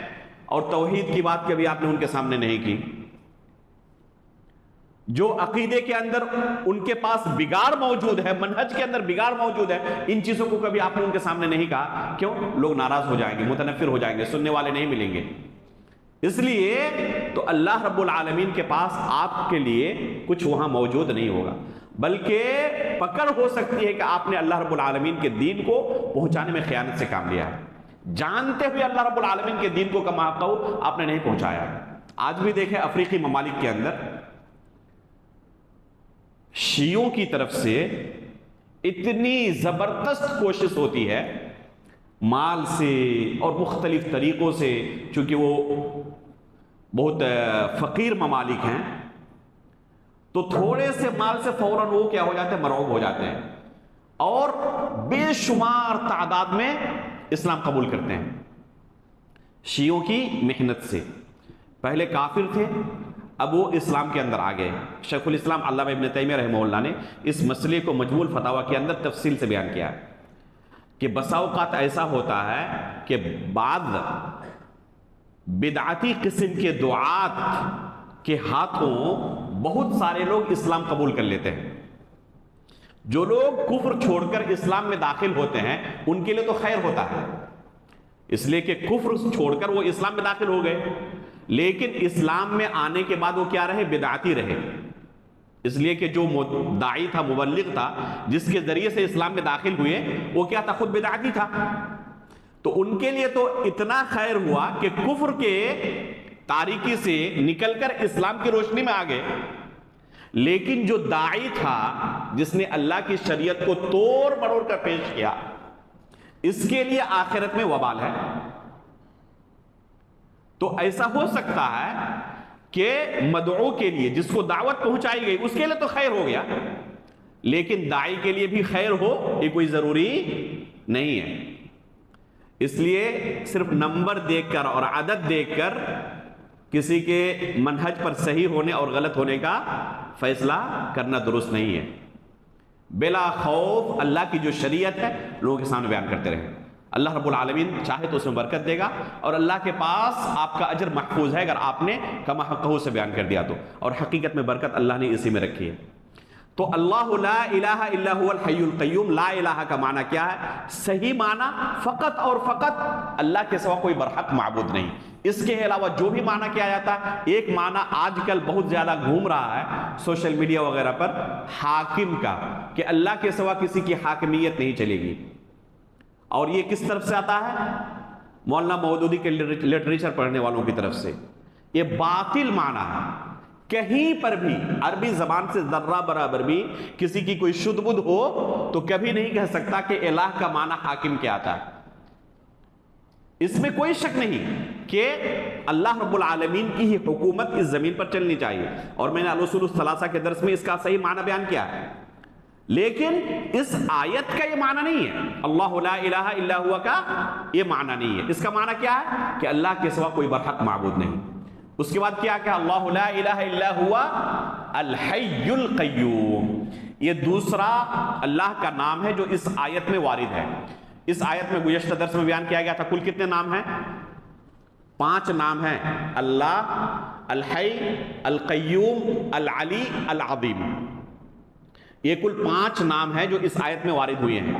اور توحید کی بات کبھی آپ نے ان کے سامنے نہیں کی، جو عقیدے کے اندر ان کے پاس بگاڑ موجود ہے، منہج کے اندر بگاڑ موجود ہے، ان چیزوں کو کبھی آپ نے ان کے سامنے نہیں کہا، کیوں؟ لوگ ناراض ہو جائیں گے، متنفر ہو جائیں گے، سننے والے نہیں ملیں گے۔ اس لیے تو اللہ رب العالمین کے پاس آپ کے لیے کچھ وہاں موجود نہیں ہوگا، بلکہ پکڑ ہو سکتی ہے کہ آپ نے اللہ رب العالمین کے دین کو پہنچانے میں خیانت سے کام لیا ہے، جانتے ہوئے اللہ رب العالمین کے دین کو کما حقہ آپ نے نہیں پہنچایا۔ آج بھی دیکھیں افریقی ممالک کے اندر شیعوں کی طرف سے اتنی زبردست کوشش ہوتی ہے مال سے اور مختلف طریقوں سے، چونکہ وہ بہت فقیر ممالک ہیں، تو تھوڑے سے مال سے فوراً وہ کیا ہو جاتے ہیں؟ مرعوب ہو جاتے ہیں، اور بے شمار تعداد میں اسلام قبول کرتے ہیں شیعوں کی محنت سے۔ پہلے کافر تھے، اب وہ اسلام کے اندر آ گئے۔ شیخ الاسلام علامہ ابن تیمیہ رحمہ اللہ نے اس مسئلے کو مجموع الفتاویٰ کے اندر تفصیل سے بیان کیا ہے کہ بسا اوقات ایسا ہوتا ہے کہ بعض بدعتی قسم کے دعات کے ہاتھوں بہت سارے لوگ اسلام قبول کر لیتے ہیں۔ جو لوگ کفر چھوڑ کر اسلام میں داخل ہوتے ہیں ان کے لیے تو خیر ہوتا ہے، اس لیے کہ کفر چھوڑ کر وہ اسلام میں داخل ہو گئے، لیکن اسلام میں آنے کے بعد وہ کیا رہے؟ بدعتی رہے، اس لیے کہ جو داعی تھا، مبلغ تھا، جس کے ذریعے سے اسلام میں داخل ہوئے، وہ کیا تھا؟ خود بدعتی تھا۔ تو ان کے لیے تو اتنا خیر ہوا کہ کفر کے تاریکی سے نکل کر اسلام کی روشنی میں آ گئے، لیکن جو داعی تھا، جس نے اللہ کی شریعت کو توڑ مڑوڑ کر پیش کیا، اس کے لیے آخرت میں وبال ہے۔ تو ایسا ہو سکتا ہے کہ مدعو کے لیے، جس کو دعوت پہنچائی گئی، اس کے لیے تو خیر ہو گیا، لیکن داعی کے لیے بھی خیر ہو یہ کوئی ضروری نہیں ہے۔ اس لیے صرف نمبر دیکھ کر اور عدد دیکھ کر کسی کے منہج پر صحیح ہونے اور غلط ہونے کا فیصلہ کرنا درست نہیں ہے۔ بلا خوف اللہ کی جو شریعت ہے لوگوں کے سامنے بیان کرتے رہیں، اللہ رب العالمین چاہے تو اس میں برکت دے گا، اور اللہ کے پاس آپ کا اجر محفوظ ہے اگر آپ نے کما حقہ سے بیان کر دیا تو، اور حقیقت میں برکت اللہ نے اسی میں رکھی ہے۔ تو اللہ لا الہ الا هو الحی القیوم، لا الہ کا معنی کیا ہے؟ صحیح معنی فقط اور فقط اللہ کے سوا کوئی برحق معبود نہیں۔ اس کے علاوہ جو بھی معنی کیا جاتا ہے، ایک معنی آج کل بہت زیادہ گھوم رہا ہے سوشل میڈیا وغیرہ پر، حاکم کا، کہ اللہ کے سوا کسی کی حاکمیت نہیں چلے گی، اور یہ کس طرف سے آتا ہے؟ مولانا مودودی کے لٹریچر پڑھنے والوں کی طرف سے۔ یہ باطل معنی ہے، کہیں پر بھی عربی زبان سے ذرہ برابر بھی کسی کی کوئی شد بدھ ہو تو کبھی نہیں کہہ سکتا کہ الہ کا معنی حاکم کیا آتا ہے۔ اس میں کوئی شک نہیں کہ اللہ رب العالمین کی ہی حکومت اس زمین پر چلنی چاہیے، اور میں نے الاصول الثلاثہ کے درس میں اس کا صحیح معنی بیان کیا ہے۔ لیکن اس آیت کا یہ معنی نہیں ہے، اللہ لا الہ الا ہوا کا یہ معنی نہیں ہے۔ اس کا معنی کیا ہے کہ اللہ کے سوا کوئی برحق معبود نہیں۔ اس کے بعد کیا کہ اللہ لا الہ الا ہوا الحی القیوم، یہ دوسرا اللہ کا نام ہے جو اس آیت میں وارد ہے۔ اس آیت میں گزشتہ درس میں بیان کیا گیا تھا کل کتنے نام ہیں؟ 5 نام ہیں، اللہ، الحی، القیوم، العلی، العظیم۔ یہ کل 5 نام ہیں جو اس آیت میں وارد ہوئے ہیں،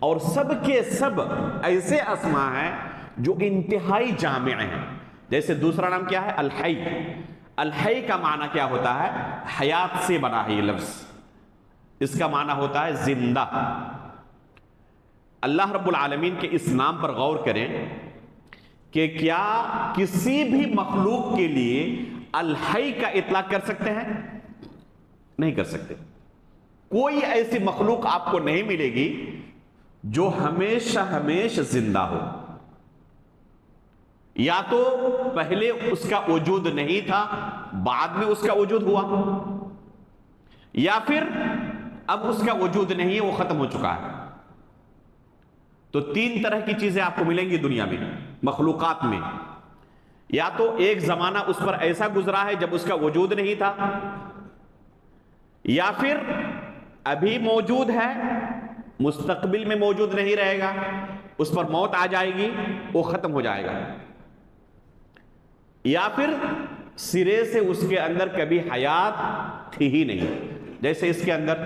اور سب کے سب ایسے اسماء ہیں جو انتہائی جامع ہیں۔ جیسے دوسرا نام کیا ہے؟ الحی۔ الحی کا معنی کیا ہوتا ہے؟ حیات سے بنا ہے یہ لفظ، اس کا معنی ہوتا ہے زندہ۔ اللہ رب العالمین کے اس نام پر غور کریں کہ کیا کسی بھی مخلوق کے لیے الحی کا اطلاق کر سکتے ہیں؟ نہیں کر سکتے۔ کوئی ایسی مخلوق آپ کو نہیں ملے گی جو ہمیشہ زندہ ہو۔ یا تو پہلے اس کا وجود نہیں تھا، بعد میں اس کا وجود ہوا، یا پھر اب اس کا وجود نہیں ہے، وہ ختم ہو چکا ہے۔ تو 3 طرح کی چیزیں آپ کو ملیں گی دنیا میں، مخلوقات میں۔ یا تو ایک زمانہ اس پر ایسا گزرا ہے جب اس کا وجود نہیں تھا، یا پھر ابھی موجود ہے، مستقبل میں موجود نہیں رہے گا، اس پر موت آ جائے گی، وہ ختم ہو جائے گا، یا پھر سرے سے اس کے اندر کبھی حیات تھی ہی نہیں۔ جیسے اس کے اندر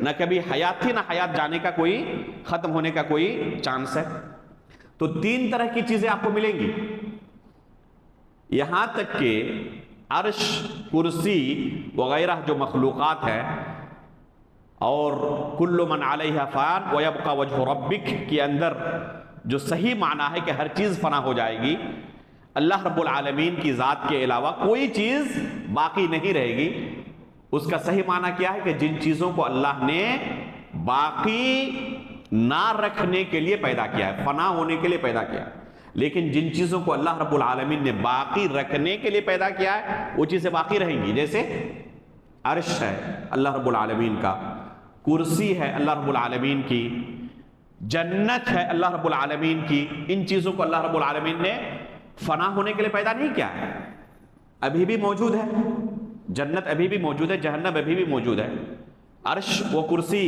نہ کبھی حیات تھی، نہ حیات جانے کا کوئی، ختم ہونے کا کوئی چانس ہے۔ تو 3 طرح کی چیزیں آپ کو ملیں گی، یہاں تک کہ عرش، کرسی وغیرہ جو مخلوقات ہیں، اور کل من علیہا فان ویبقى وجہ ربک کے اندر جو صحیح معنی ہے کہ ہر چیز فنا ہو جائے گی، اللہ رب العالمین کی ذات کے علاوہ کوئی چیز باقی نہیں رہے گی۔ اس کا صحیح معنی کیا ہے کہ جن چیزوں کو اللہ نے باقی نہ رکھنے کے لیے پیدا کیا ہے، فنا ہونے کے لیے پیدا کیا ہے، لیکن جن چیزوں کو اللہ رب العالمین نے باقی رکھنے کے لیے پیدا کیا ہے وہ چیزیں باقی رہیں گی۔ جیسے عرش ہے اللہ رب العالمین کا، کرسی ہے اللہ رب العالمین کی، جنت ہے اللہ رب العالمین کی۔ ان چیزوں کو اللہ رب العالمین نے فنا ہونے کے لیے پیدا نہیں کیا ہے، ابھی بھی موجود ہے۔ جنت ابھی بھی موجود ہے، جہنم ابھی بھی موجود ہے۔ عرش و کرسی،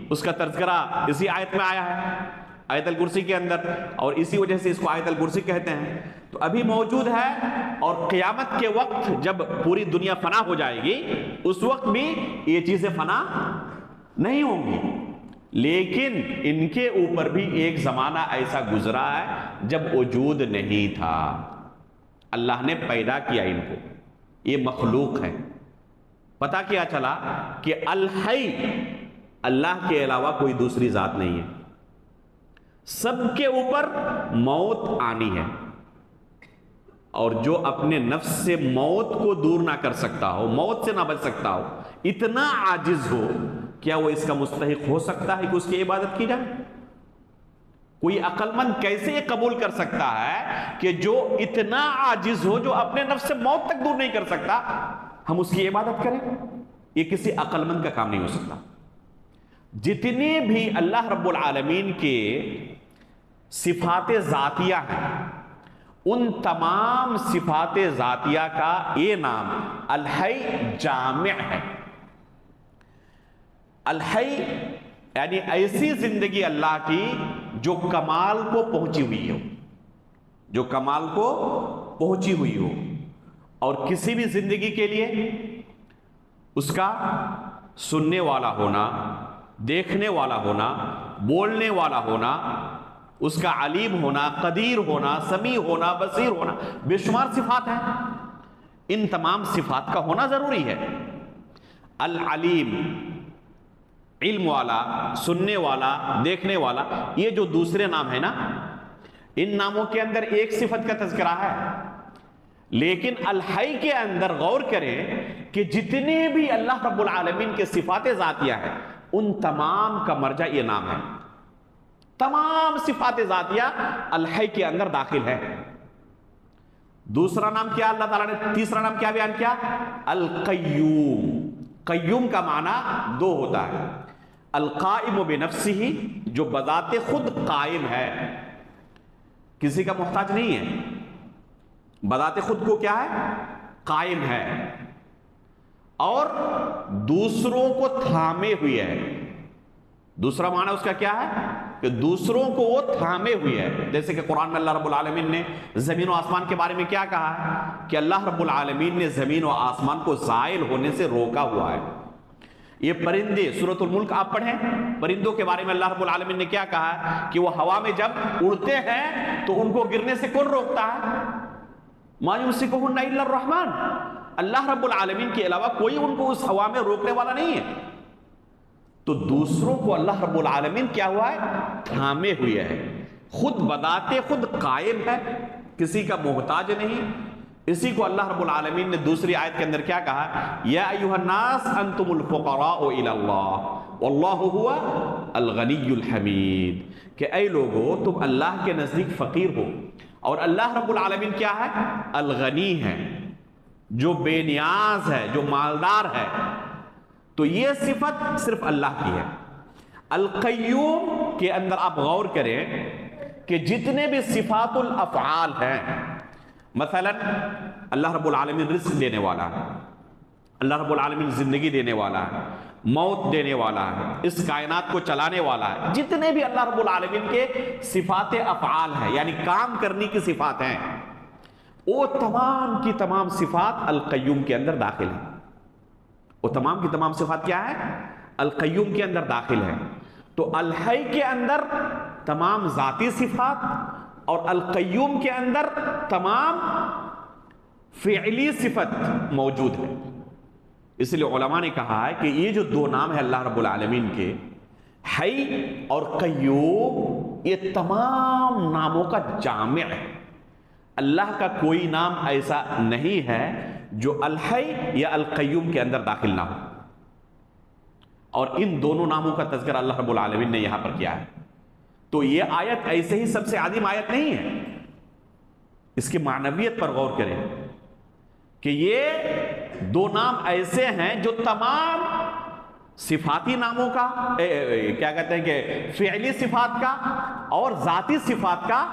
اس کا تذکرہ اسی آیت میں آیا ہے، آیت الکرسی کے اندر، اور اسی وجہ سے اس کو آیت الکرسی کہتے ہیں۔ تو ابھی موجود ہے، اور قیامت کے وقت جب پوری دنیا فنا ہو جائے گی اس وقت بھی یہ چیزیں فنا نہیں ہوں گی، لیکن ان کے اوپر بھی ایک زمانہ ایسا گزرا ہے جب وجود نہیں تھا، اللہ نے پیدا کیا ان کو، یہ مخلوق ہے۔ پتہ کیا چلا کہ الحی، اللہ کے علاوہ کوئی دوسری ذات نہیں ہے، سب کے اوپر موت آنی ہے، اور جو اپنے نفس سے موت کو دور نہ کر سکتا ہو، موت سے نہ بچ سکتا ہو، اتنا عاجز ہو، کیا وہ اس کا مستحق ہو سکتا ہے کہ اس کی عبادت کی جائے؟ کوئی عقل مند کیسے یہ قبول کر سکتا ہے کہ جو اتنا عاجز ہو، جو اپنے نفس سے موت تک دور نہیں کر سکتا، ہم اس کی عبادت کریں؟ یہ کسی عقل مند کا کام نہیں ہو سکتا۔ جتنے بھی اللہ رب العالمین کے صفات ذاتیہ ہیں، ان تمام صفات ذاتیہ کا یہ نام الحی جامع ہے۔ الحی یعنی ایسی زندگی اللہ کی جو کمال کو پہنچی ہوئی ہو، جو کمال کو پہنچی ہوئی ہو، اور کسی بھی زندگی کے لیے اس کا سننے والا ہونا، دیکھنے والا ہونا، بولنے والا ہونا، اس کا علیم ہونا، قدیر ہونا، سمیع ہونا، بصیر ہونا، بے شمار صفات ہیں۔ ان تمام صفات کا ہونا ضروری ہے۔ العلیم، علم والا، سننے والا، دیکھنے والا، یہ جو دوسرے نام ہے نا، ان ناموں کے اندر ایک صفت کا تذکرہ ہے، لیکن الحی کے اندر غور کریں کہ جتنے بھی اللہ رب العالمین کے صفات ذاتیہ ہیں، ان تمام کا مرجع یہ نام ہے۔ تمام صفات ذاتیہ الحی کے اندر داخل ہے۔ دوسرا نام کیا اللہ تعالیٰ نے، تیسرا نام کیا بیان کیا؟ القیوم۔ قیوم کا معنی 2 ہوتا ہے، القائم بنفسہ، جو بذات خود قائم ہے، کسی کا محتاج نہیں ہے، بذات خود کو کیا ہے؟ قائم ہے، اور دوسروں کو تھامے ہوئے ہے۔ دوسرا معنی اس کا کیا ہے کہ دوسروں کو وہ تھامے ہوئے ہے۔ جیسے کہ قرآن میں اللہ رب العالمین نے زمین و آسمان کے بارے میں کیا کہا ہے کہ اللہ رب العالمین نے زمین و آسمان کو زائل ہونے سے روکا ہوا ہے۔ یہ پرندے، سورۃ الملک آپ پڑھیں، پرندوں کے بارے میں اللہ رب العالمین نے کیا کہا ہے کہ وہ ہوا میں جب اڑتے ہیں تو ان کو گرنے سے کون روکتا ہے؟ ما یمسکہن الا الرحمن، اللہ رب العالمین کے علاوہ کوئی ان کو اس ہوا میں روکنے والا نہیں ہے۔ تو دوسروں کو اللہ رب العالمین کیا ہوا ہے؟ تھامے ہوئے ہے، خود بذات خود قائم ہے، کسی کا محتاج نہیں۔ اسی کو اللہ رب العالمین نے دوسری آیت کے اندر کیا کہا؟ یا ایھا الناس انتم الفقراء الی اللہ واللہ هو الغنی الحمید، کہ اے لوگو تم اللہ کے نزدیک فقیر ہو، اور اللہ رب العالمین کیا ہے؟ الغنی ہے، جو بے نیاز ہے، جو مالدار ہے۔ تو یہ صفت صرف اللہ کی ہے۔ القیوم کے اندر آپ غور کریں کہ جتنے بھی صفات الافعال ہیں، مثلا اللہ رب العالمین رزق دینے والا ہے، اللہ رب العالمین زندگی دینے والا ہے، موت دینے والا ہے، اس کائنات کو چلانے والا ہے، جتنے بھی اللہ رب العالمین کے صفات افعال ہیں، یعنی کام کرنے کی صفات ہیں، وہ تمام کی تمام صفات القیوم کے اندر داخل ہیں۔ وہ تمام کی تمام صفات کیا ہے؟ القیوم کے اندر داخل ہے۔ تو الحی کے اندر تمام ذاتی صفات، اور القیوم کے اندر تمام فعلی صفت موجود ہے۔ اس لیے علماء نے کہا ہے کہ یہ جو دو نام ہیں اللہ رب العالمین کے، حی اور قیوم، یہ تمام ناموں کا جامع ہے۔ اللہ کا کوئی نام ایسا نہیں ہے جو الحی یا القیوم کے اندر داخل نہ ہو، اور ان دونوں ناموں کا تذکرہ اللہ رب العالمین نے یہاں پر کیا ہے۔ تو یہ آیت ایسے ہی سب سے عظیم آیت نہیں ہے، اس کی معنویت پر غور کریں کہ یہ دو نام ایسے ہیں جو تمام صفاتی ناموں کا کیا کہتے ہیں کہ فعلی صفات کا اور ذاتی صفات کا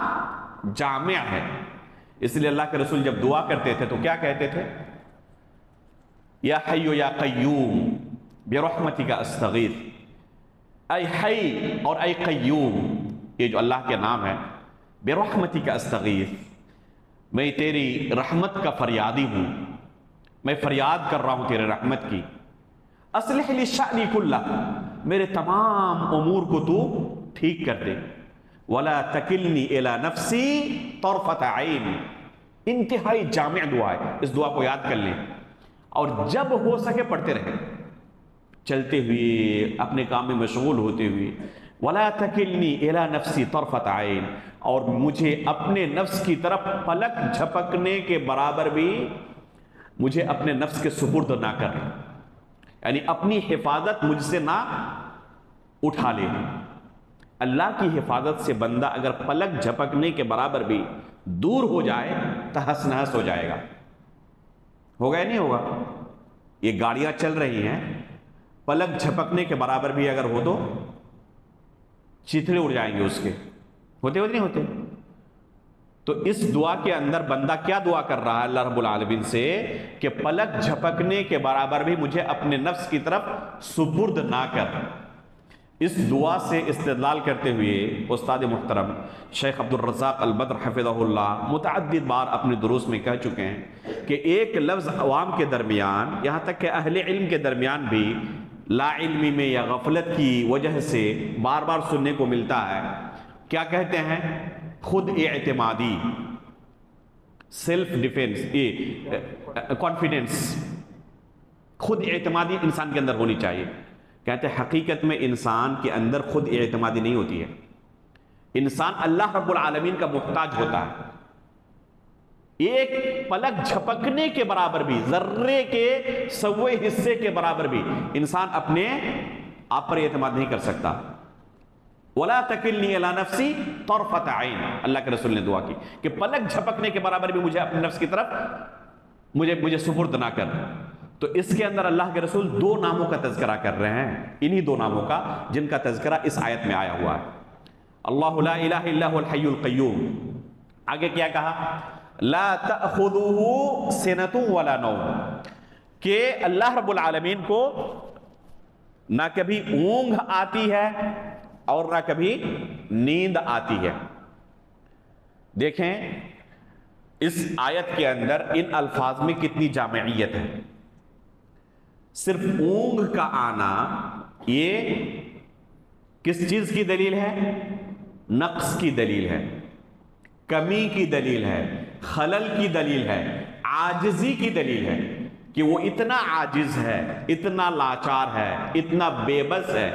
جامع ہے۔ اس لیے اللہ کے رسول جب دعا کرتے تھے تو کیا کہتے تھے؟ یا حی یا قیوم برحمتک استغیث، اے حی اور اے قیوم، یہ جو اللہ کے نام ہے، برحمتک استغیث، میں تیری رحمت کا فریادی ہوں، میں فریاد کر رہا ہوں تیرے رحمت کی۔ اصلح لی شأنی کلہ، میرے تمام امور کو تو ٹھیک کر دے۔ ولا تکلنی الی نفسی طرفۃ عین، انتہائی جامع دعا ہے، اس دعا کو یاد کر لیں، اور جب ہو سکے پڑھتے رہیں، چلتے ہوئے، اپنے کام میں مشغول ہوتے ہوئے۔ ولا تکلنی الی نفسی طرفۃ عین، اور مجھے اپنے نفس کی طرف پلک جھپکنے کے برابر بھی مجھے اپنے نفس کے سپرد نہ کر، یعنی اپنی حفاظت مجھ سے نہ اٹھا لے۔ اللہ کی حفاظت سے بندہ اگر پلک جھپکنے کے برابر بھی دور ہو جائے تہس نہس ہو جائے گا۔ ہوگا یا نہیں ہوگا؟ یہ گاڑیاں چل رہی ہیں، پلک جھپکنے کے برابر بھی اگر ہو تو چیتھڑے اڑ جائیں گے اس کے، ہوتے نہیں ہوتے؟ تو اس دعا کے اندر بندہ کیا دعا کر رہا ہے اللہ رب العالمین سے کہ پلک جھپکنے کے برابر بھی مجھے اپنے نفس کی طرف سپرد نہ کر۔ اس دعا سے استدلال کرتے ہوئے استاد محترم شیخ عبدالرزاق البدر حفظہ اللہ متعدد بار اپنے دروس میں کہہ چکے ہیں کہ ایک لفظ عوام کے درمیان، یہاں تک کہ اہل علم کے درمیان بھی لا علمی میں یا غفلت کی وجہ سے بار بار سننے کو ملتا ہے۔ کیا کہتے ہیں؟ خود اعتمادی، سیلف ڈیفینس، کانفیڈنس، خود اعتمادی انسان کے اندر ہونی چاہیے۔ کہتے ہیں حقیقت میں انسان کے اندر خود اعتمادی نہیں ہوتی ہے، انسان اللہ رب العالمین کا محتاج ہوتا ہے۔ ایک پلک جھپکنے کے برابر بھی، ذرے کے سوے حصے کے برابر بھی انسان اپنے آپ پر اعتماد نہیں کر سکتا۔ وَلَا تَكِلْنِي إِلَىٰ نَفْسِي طَرْفَةَ عَيْنٍ، اللہ کے رسول نے دعا کی کہ پلک جھپکنے کے برابر بھی مجھے اپنے نفس کی طرف مجھے سپرد نہ کر۔ تو اس کے اندر اللہ کے رسول دو ناموں کا تذکرہ کر رہے ہیں، انہی دو ناموں کا جن کا تذکرہ اس آیت میں آیا ہوا ہے۔ اللہ لا الہ الا هو الحی القیوم۔ آگے کیا کہا؟ لا تأخذه سنۃ ولا نوم، کہ اللہ رب العالمین کو نہ کبھی اونگ آتی ہے اور نہ کبھی نیند آتی ہے۔ دیکھیں اس آیت کے اندر ان الفاظ میں کتنی جامعیت ہے۔ صرف اونگ کا آنا یہ کس چیز کی دلیل ہے؟ نقص کی دلیل ہے، کمی کی دلیل ہے، خلل کی دلیل ہے، عاجزی کی دلیل ہے کہ وہ اتنا عاجز ہے، اتنا لاچار ہے، اتنا بے بس ہے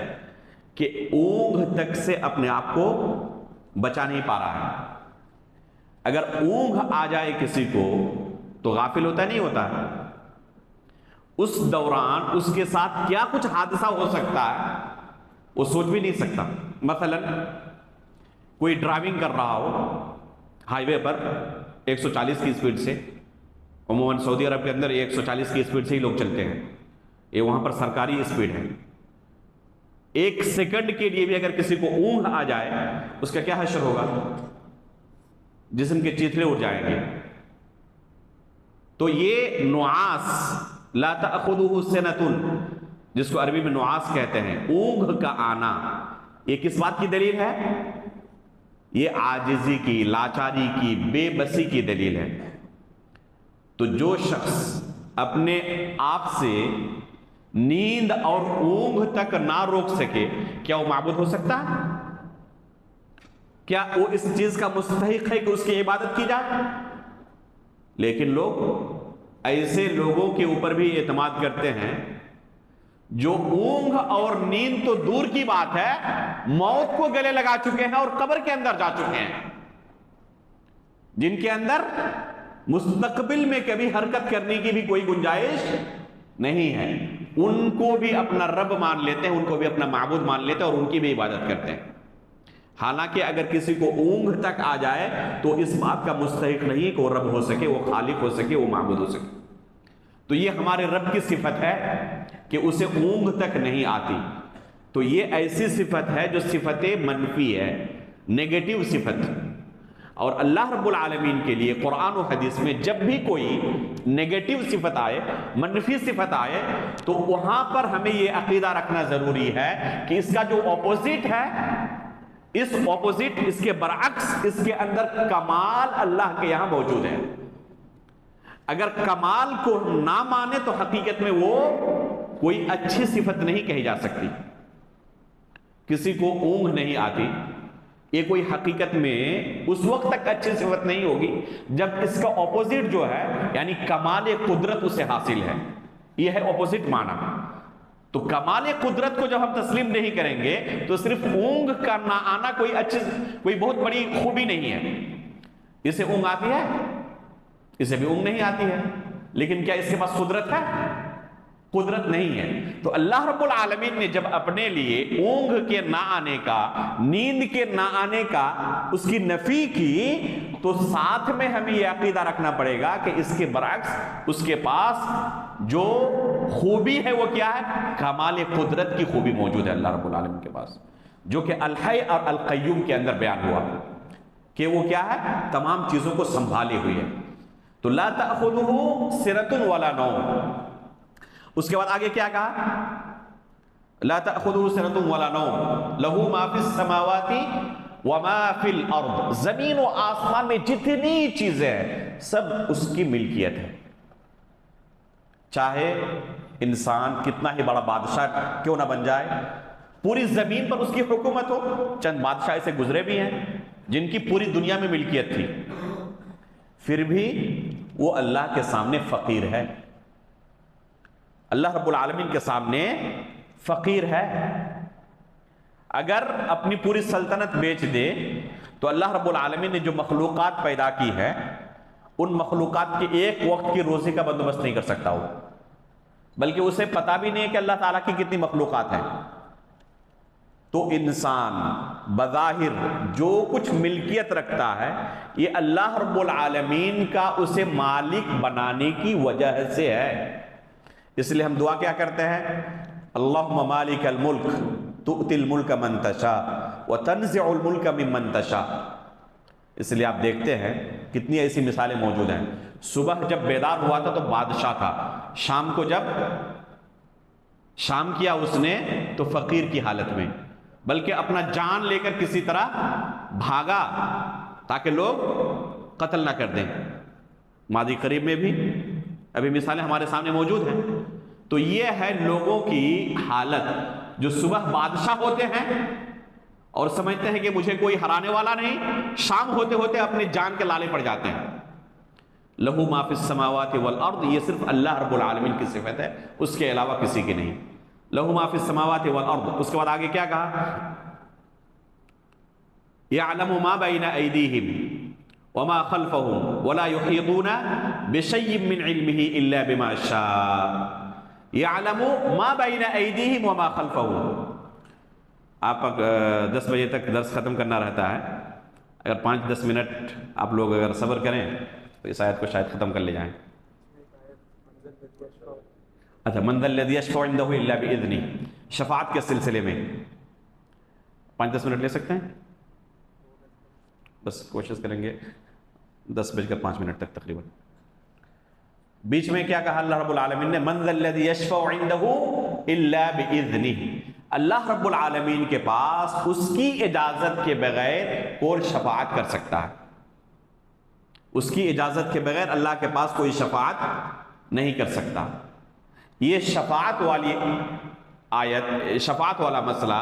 کہ اونگ تک سے اپنے آپ کو بچا نہیں پا رہا ہے۔ اگر اونگ آ جائے کسی کو تو غافل ہوتا نہیں ہوتا، اس دوران اس کے ساتھ کیا کچھ حادثہ ہو سکتا ہے وہ سوچ بھی نہیں سکتا۔ مثلا کوئی ڈرائیونگ کر رہا ہو ہائی وے پر 140 کی اسپیڈ سے، عموماً سعودی عرب کے اندر 140 کی اسپیڈ سے ہی لوگ چلتے ہیں، یہ وہاں پر سرکاری اسپیڈ ہے۔ ایک سیکنڈ کے لیے بھی اگر کسی کو اونگ آ جائے اس کا کیا حشر ہوگا؟ جسم کے چیتھڑے اڑ جائیں گے۔ تو یہ نعاس، لا تأخذہ سنۃ، جس کو عربی میں نعاس کہتے ہیں، اونگ کا آنا، یہ کس بات کی دلیل ہے؟ یہ عاجزی کی، لاچاری کی، بے بسی کی دلیل ہے۔ تو جو شخص اپنے آپ سے نیند اور اونگ تک نہ روک سکے، کیا وہ معبود ہو سکتا ہے؟ کیا وہ اس چیز کا مستحق ہے کہ اس کی عبادت کی جائے؟ لیکن لوگ ایسے لوگوں کے اوپر بھی اعتماد کرتے ہیں جو اونگ اور نیند تو دور کی بات ہے، موت کو گلے لگا چکے ہیں اور قبر کے اندر جا چکے ہیں، جن کے اندر مستقبل میں کبھی حرکت کرنے کی بھی کوئی گنجائش نہیں ہے، ان کو بھی اپنا رب مان لیتے ہیں، ان کو بھی اپنا معبود مان لیتے ہیں اور ان کی بھی عبادت کرتے ہیں۔ حالانکہ اگر کسی کو اونگ تک آ جائے تو اس بات کا مستحق نہیں کہ وہ رب ہو سکے، وہ خالق ہو سکے، وہ معبود ہو سکے۔ تو یہ ہمارے رب کی صفت ہے کہ اسے اونگ تک نہیں آتی۔ تو یہ ایسی صفت ہے جو صفت منفی ہے، نیگیٹو صفت۔ اور اللہ رب العالمین کے لیے قرآن و حدیث میں جب بھی کوئی نیگیٹو صفت آئے، منفی صفت آئے، تو وہاں پر ہمیں یہ عقیدہ رکھنا ضروری ہے کہ اس کا جو اپوزٹ ہے، اس اپوزٹ، اس کے برعکس، اس کے اندر کمال اللہ کے یہاں موجود ہے۔ اگر کمال کو نہ مانے تو حقیقت میں وہ کوئی اچھی صفت نہیں کہی جا سکتی۔ کسی کو اونگ نہیں آتی، یہ کوئی حقیقت میں اس وقت تک اچھی صفت نہیں ہوگی جب اس کا اپوزٹ جو ہے یعنی کمال قدرت اسے حاصل ہے۔ یہ ہے اپوزٹ معنی۔ تو کمال قدرت کو جب ہم تسلیم نہیں کریں گے تو صرف اونگ کا نہ آنا کوئی بہت بڑی خوبی نہیں ہے۔ اسے اونگ آتی ہے، اسے بھی اونگ نہیں آتی ہے، لیکن کیا اس کے پاس قدرت ہے؟ قدرت نہیں ہے۔ تو اللہ رب العالمین نے جب اپنے لیے اونگ کے نہ آنے کا، نیند کے نہ آنے کا اس کی نفی کی، تو ساتھ میں ہمیں یہ عقیدہ رکھنا پڑے گا کہ اس کے برعکس اس کے پاس جو خوبی ہے وہ کیا ہے؟ کمال قدرت کی خوبی موجود ہے اللہ رب العالمین کے پاس، جو کہ الحی اور القیوم کے اندر بیان ہوا کہ وہ کیا ہے؟ تمام چیزوں کو سنبھالی ہوئی ہے۔ تو لا تأخذہ سنۃ ولا نوم۔ اس کے بعد آگے کیا کہا؟ لا تأخذہ سنۃ ولا نوم لہ ما فی السماوات وما فی الارض۔ زمین و آسمان میں جتنی چیزیں ہیں سب اس کی ملکیت ہے، چاہے انسان کتنا ہی بڑا بادشاہ کیوں نہ بن جائے، پوری زمین پر اس کی حکومت ہو۔ چند بادشاہ ایسے گزرے بھی ہیں جن کی پوری دنیا میں ملکیت تھی، پھر بھی وہ اللہ کے سامنے فقیر ہے، اللہ رب العالمین کے سامنے فقیر ہے۔ اگر اپنی پوری سلطنت بیچ دے تو اللہ رب العالمین نے جو مخلوقات پیدا کی ہے ان مخلوقات کے ایک وقت کی روزی کا بندوبست نہیں کر سکتا ہو، بلکہ اسے پتا بھی نہیں ہے کہ اللہ تعالیٰ کی کتنی مخلوقات ہیں۔ تو انسان بظاہر جو کچھ ملکیت رکھتا ہے یہ اللہ رب العالمین کا اسے مالک بنانے کی وجہ سے ہے۔ اس لیے ہم دعا کیا کرتے ہیں؟ اللہم مالک الملک تؤتی الملک من تشاء وتنزع الملک ممن تشاء۔ اس لیے آپ دیکھتے ہیں کتنی ایسی مثالیں موجود ہیں۔ صبح جب بیدار ہوا تھا تو بادشاہ تھا، شام کو جب شام کیا اس نے تو فقیر کی حالت میں، بلکہ اپنا جان لے کر کسی طرح بھاگا تاکہ لوگ قتل نہ کر دیں۔ ماضی قریب میں بھی ابھی مثالیں ہمارے سامنے موجود ہیں۔ تو یہ ہے لوگوں کی حالت جو صبح بادشاہ ہوتے ہیں اور سمجھتے ہیں کہ مجھے کوئی ہرانے والا نہیں، شام ہوتے ہوتے اپنی جان کے لالے پڑ جاتے ہیں۔ لہو ما فی السماوات والارض، یہ صرف اللہ رب العالمین کی صفت ہے، اس کے علاوہ کسی کی نہیں۔ لہو ما فی السماوات والارض، اس کے بعد آگے کیا کہا؟ یعلم ما بین ایدیہم وما خلفہم ولا یحیطون بشیء من علمہ الا بما شاء۔ یعلم ما بین ایدیہم وما خلفہم۔ آپ 10 بجے تک درس ختم کرنا رہتا ہے، اگر 5-10 منٹ آپ لوگ اگر صبر کریں تو اس آیت کو شاید ختم کر لے جائیں۔ اچھا، من ذا الذی یشفع عندہ الا باذنہ، شفاعت کے سلسلے میں 5-10 منٹ لے سکتے ہیں؟ بس کوشش کریں گے 10:05 تک تقریباً۔ بیچ میں کیا کہا اللہ رب العالمین نے؟ من ذا الذی یشفع عندہ الا باذنہ، اللہ رب العالمین کے پاس اس کی اجازت کے بغیر کون شفاعت کر سکتا ہے؟ اس کی اجازت کے بغیر اللہ کے پاس کوئی شفاعت نہیں کر سکتا۔ یہ شفاعت والی آیت، شفاعت والا مسئلہ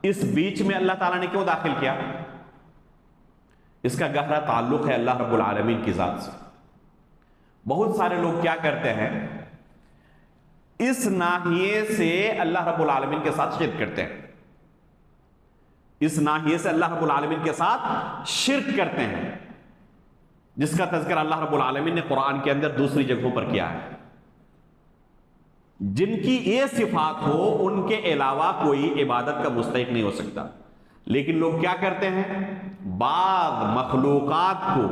اس بیچ میں اللہ تعالیٰ نے کیوں داخل کیا؟ اس کا گہرا تعلق ہے اللہ رب العالمین کی ذات سے۔ بہت سارے لوگ کیا کرتے ہیں، اس ناحیے سے اللہ رب العالمین کے ساتھ شرک کرتے ہیں، اس ناحیے سے اللہ رب العالمین کے ساتھ شرک کرتے ہیں، جس کا تذکرہ اللہ رب العالمین نے قرآن کے اندر دوسری جگہوں پر کیا ہے۔ جن کی یہ صفات ہو ان کے علاوہ کوئی عبادت کا مستحق نہیں ہو سکتا، لیکن لوگ کیا کرتے ہیں؟ بعض مخلوقات کو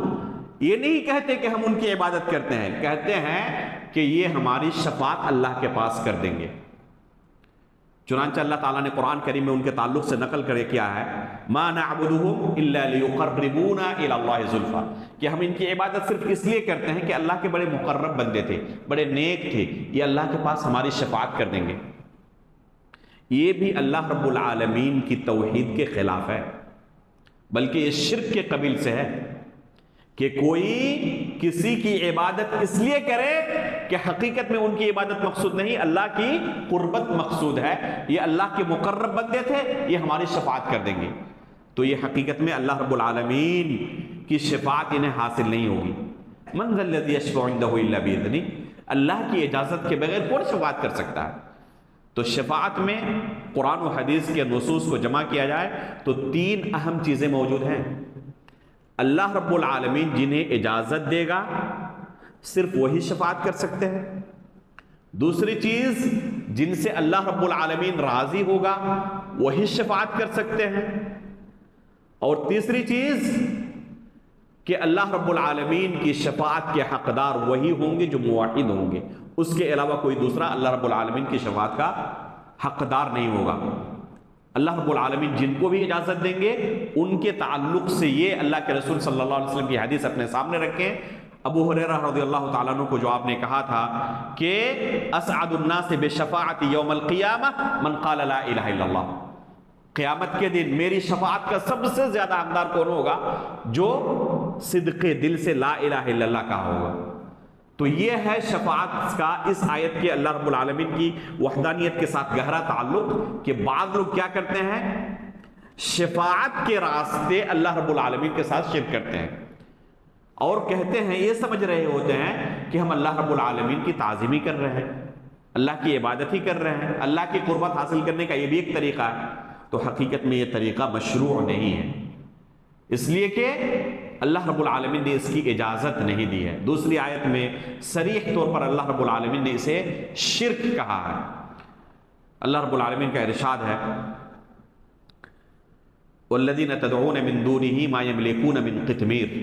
یہ نہیں کہتے کہ ہم ان کی عبادت کرتے ہیں، کہتے ہیں کہ یہ ہماری شفاعت اللہ کے پاس کر دیں گے۔ چنانچہ اللہ تعالیٰ نے قرآن کریم میں ان کے تعلق سے نقل کرے کیا ہے؟ ما نعبدهم الا ليقربونا الى الله زلفا، کہ ہم ان کی عبادت صرف اس لیے کرتے ہیں کہ اللہ کے بڑے مقرب بندے تھے، بڑے نیک تھے، یہ اللہ کے پاس ہماری شفاعت کر دیں گے۔ یہ بھی اللہ رب العالمین کی توحید کے خلاف ہے، بلکہ یہ شرک کے قبیل سے ہے کہ کوئی کسی کی عبادت اس لیے کرے کہ حقیقت میں ان کی عبادت مقصود نہیں، اللہ کی قربت مقصود ہے، یہ اللہ کے مقرب بندے تھے، یہ ہماری شفاعت کر دیں گے، تو یہ حقیقت میں اللہ رب العالمین کی شفاعت انہیں حاصل نہیں ہوگی۔ من ذا الذی یشفع عندہ الا باذنہ، اللہ کی اجازت کے بغیر کون شفاعت کر سکتا ہے؟ تو شفاعت میں قرآن و حدیث کے نصوص کو جمع کیا جائے تو 3 اہم چیزیں موجود ہیں۔ اللہ رب العالمین جنہیں اجازت دے گا صرف وہی شفاعت کر سکتے ہیں۔ دوسری چیز، جن سے اللہ رب العالمین راضی ہوگا وہی شفاعت کر سکتے ہیں۔ اور تیسری چیز کہ اللہ رب العالمین کی شفاعت کے حقدار وہی ہوں گے جو موحد ہوں گے، اس کے علاوہ کوئی دوسرا اللہ رب العالمین کی شفاعت کا حقدار نہیں ہوگا۔ اللہ رب العالمین جن کو بھی اجازت دیں گے ان کے تعلق سے یہ اللہ کے رسول صلی اللہ علیہ وسلم کی حدیث اپنے سامنے رکھیں۔ ابو ہریرہ رضی اللہ تعالیٰ عنہ کو جو آپ نے کہا تھا کہ اسعد الناس بشفاعت یوم القیامہ من قال لا الہ الا اللہ، قیامت کے دن میری شفاعت کا سب سے زیادہ حقدار کون ہوگا؟ جو صدق دل سے لا الہ الا اللہ کہا ہوگا۔ تو یہ ہے شفاعت کا اس آیت کے اللہ رب العالمین کی وحدانیت کے ساتھ گہرا تعلق، کہ بعض لوگ کیا کرتے ہیں؟ شفاعت کے راستے اللہ رب العالمین کے ساتھ شرک کرتے ہیں اور کہتے ہیں، یہ سمجھ رہے ہوتے ہیں کہ ہم اللہ رب العالمین کی تعظیم ہی کر رہے ہیں، اللہ کی عبادت ہی کر رہے ہیں، اللہ کی قربت حاصل کرنے کا یہ بھی ایک طریقہ ہے۔ تو حقیقت میں یہ طریقہ مشروع نہیں ہے، اس لیے کہ اللہ رب العالمین نے اس کی اجازت نہیں دی ہے۔ دوسری آیت میں صریح طور پر اللہ رب العالمین نے اسے شرک کہا ہے۔ اللہ رب العالمین کا ارشاد ہے، والذین تدعون من دونہ ما یملکون من قطمیر،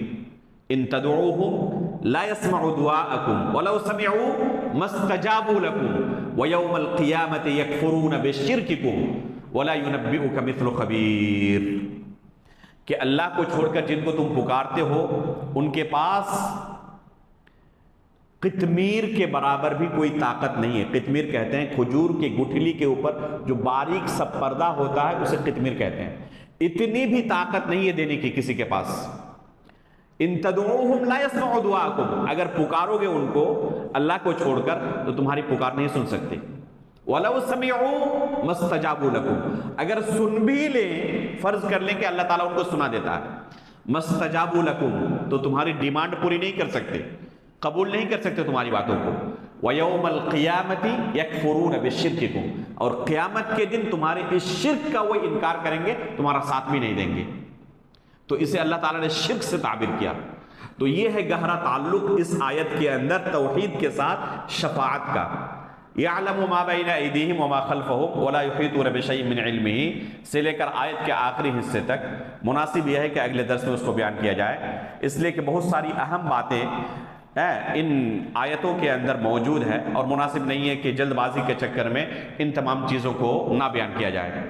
ان تدعوهم لا يسمعوا دعاءكم ولو سمعوا ما استجابوا لكم ويوم القيامة يكفرون بشرككم ولا ينبئك مثل خبير، کہ اللہ کو چھوڑ کر جن کو تم پکارتے ہو ان کے پاس قطمیر کے برابر بھی کوئی طاقت نہیں ہے۔ قطمیر کہتے ہیں کھجور کے گٹھلی کے اوپر جو باریک سا پردہ ہوتا ہے اسے قطمیر کہتے ہیں، اتنی بھی طاقت نہیں ہے دینے کی کسی کے پاس۔ ان تدعوہم لا يسمعوا دعاءکم، اگر پکارو گے ان کو اللہ کو چھوڑ کر تو تمہاری پکار نہیں سن سکتے۔ وَلَوْ سَمِعُوا مَا اسْتَجَابُوا لَكُمْ، اگر سن بھی لیں، فرض کر لیں کہ اللہ تعالیٰ ان کو سنا دیتا ہے، مَا اسْتَجَابُوا لَكُمْ، تو تمہاری ڈیمانڈ پوری نہیں کر سکتے، قبول نہیں کر سکتے تمہاری باتوں کو۔ وَيَوْمَ الْقِيَامَةِ يَكْفُرُونَ بِشِرْكِكُمْ، اور قیامت کے دن تمہارے اس شرک کا وہ انکار کریں گے، تمہارا ساتھ بھی نہیں دیں گے۔ تو اسے اللہ تعالیٰ نے شرک سے تعبیر کیا۔ تو یہ ہے گہرا تعلق اس آیت کے اندر توحید کے ساتھ شفاعت کا۔ یعلم ما بین ایدیہم وما خلفہم ولا یحیطون بشیء من علمہ سے لے کر آیت کے آخری حصے تک مناسب یہ ہے کہ اگلے درس میں اس کو بیان کیا جائے، اس لیے کہ بہت ساری اہم باتیں ان آیتوں کے اندر موجود ہے اور مناسب نہیں ہے کہ جلد بازی کے چکر میں ان تمام چیزوں کو نہ بیان کیا جائے۔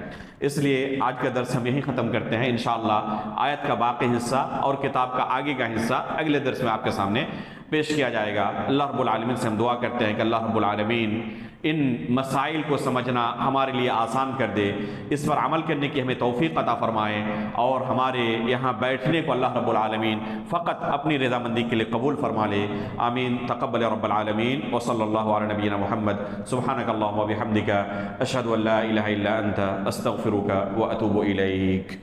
اس لیے آج کا درس ہم یہیں ختم کرتے ہیں، انشاءاللہ آیت کا باقی حصہ اور کتاب کا آگے کا حصہ اگلے درس میں آپ کے سامنے پیش کیا جائے گا۔ اللہ رب العالمین سے ہم دعا کرتے ہیں کہ اللہ رب العالمین ان مسائل کو سمجھنا ہمارے لیے آسان کر دے، اس پر عمل کرنے کی ہمیں توفیق عطا فرمائے، اور ہمارے یہاں بیٹھنے کو اللہ رب العالمین فقط اپنی رضامندی کے لیے قبول فرما لے۔ آمین۔ تقبل رب العالمین، وصلی اللہ علی نبینا محمد۔ سبحانک اللہم و بحمدک، اشہد ان لا الہ الا انت، استغفرک و اتوب الیک۔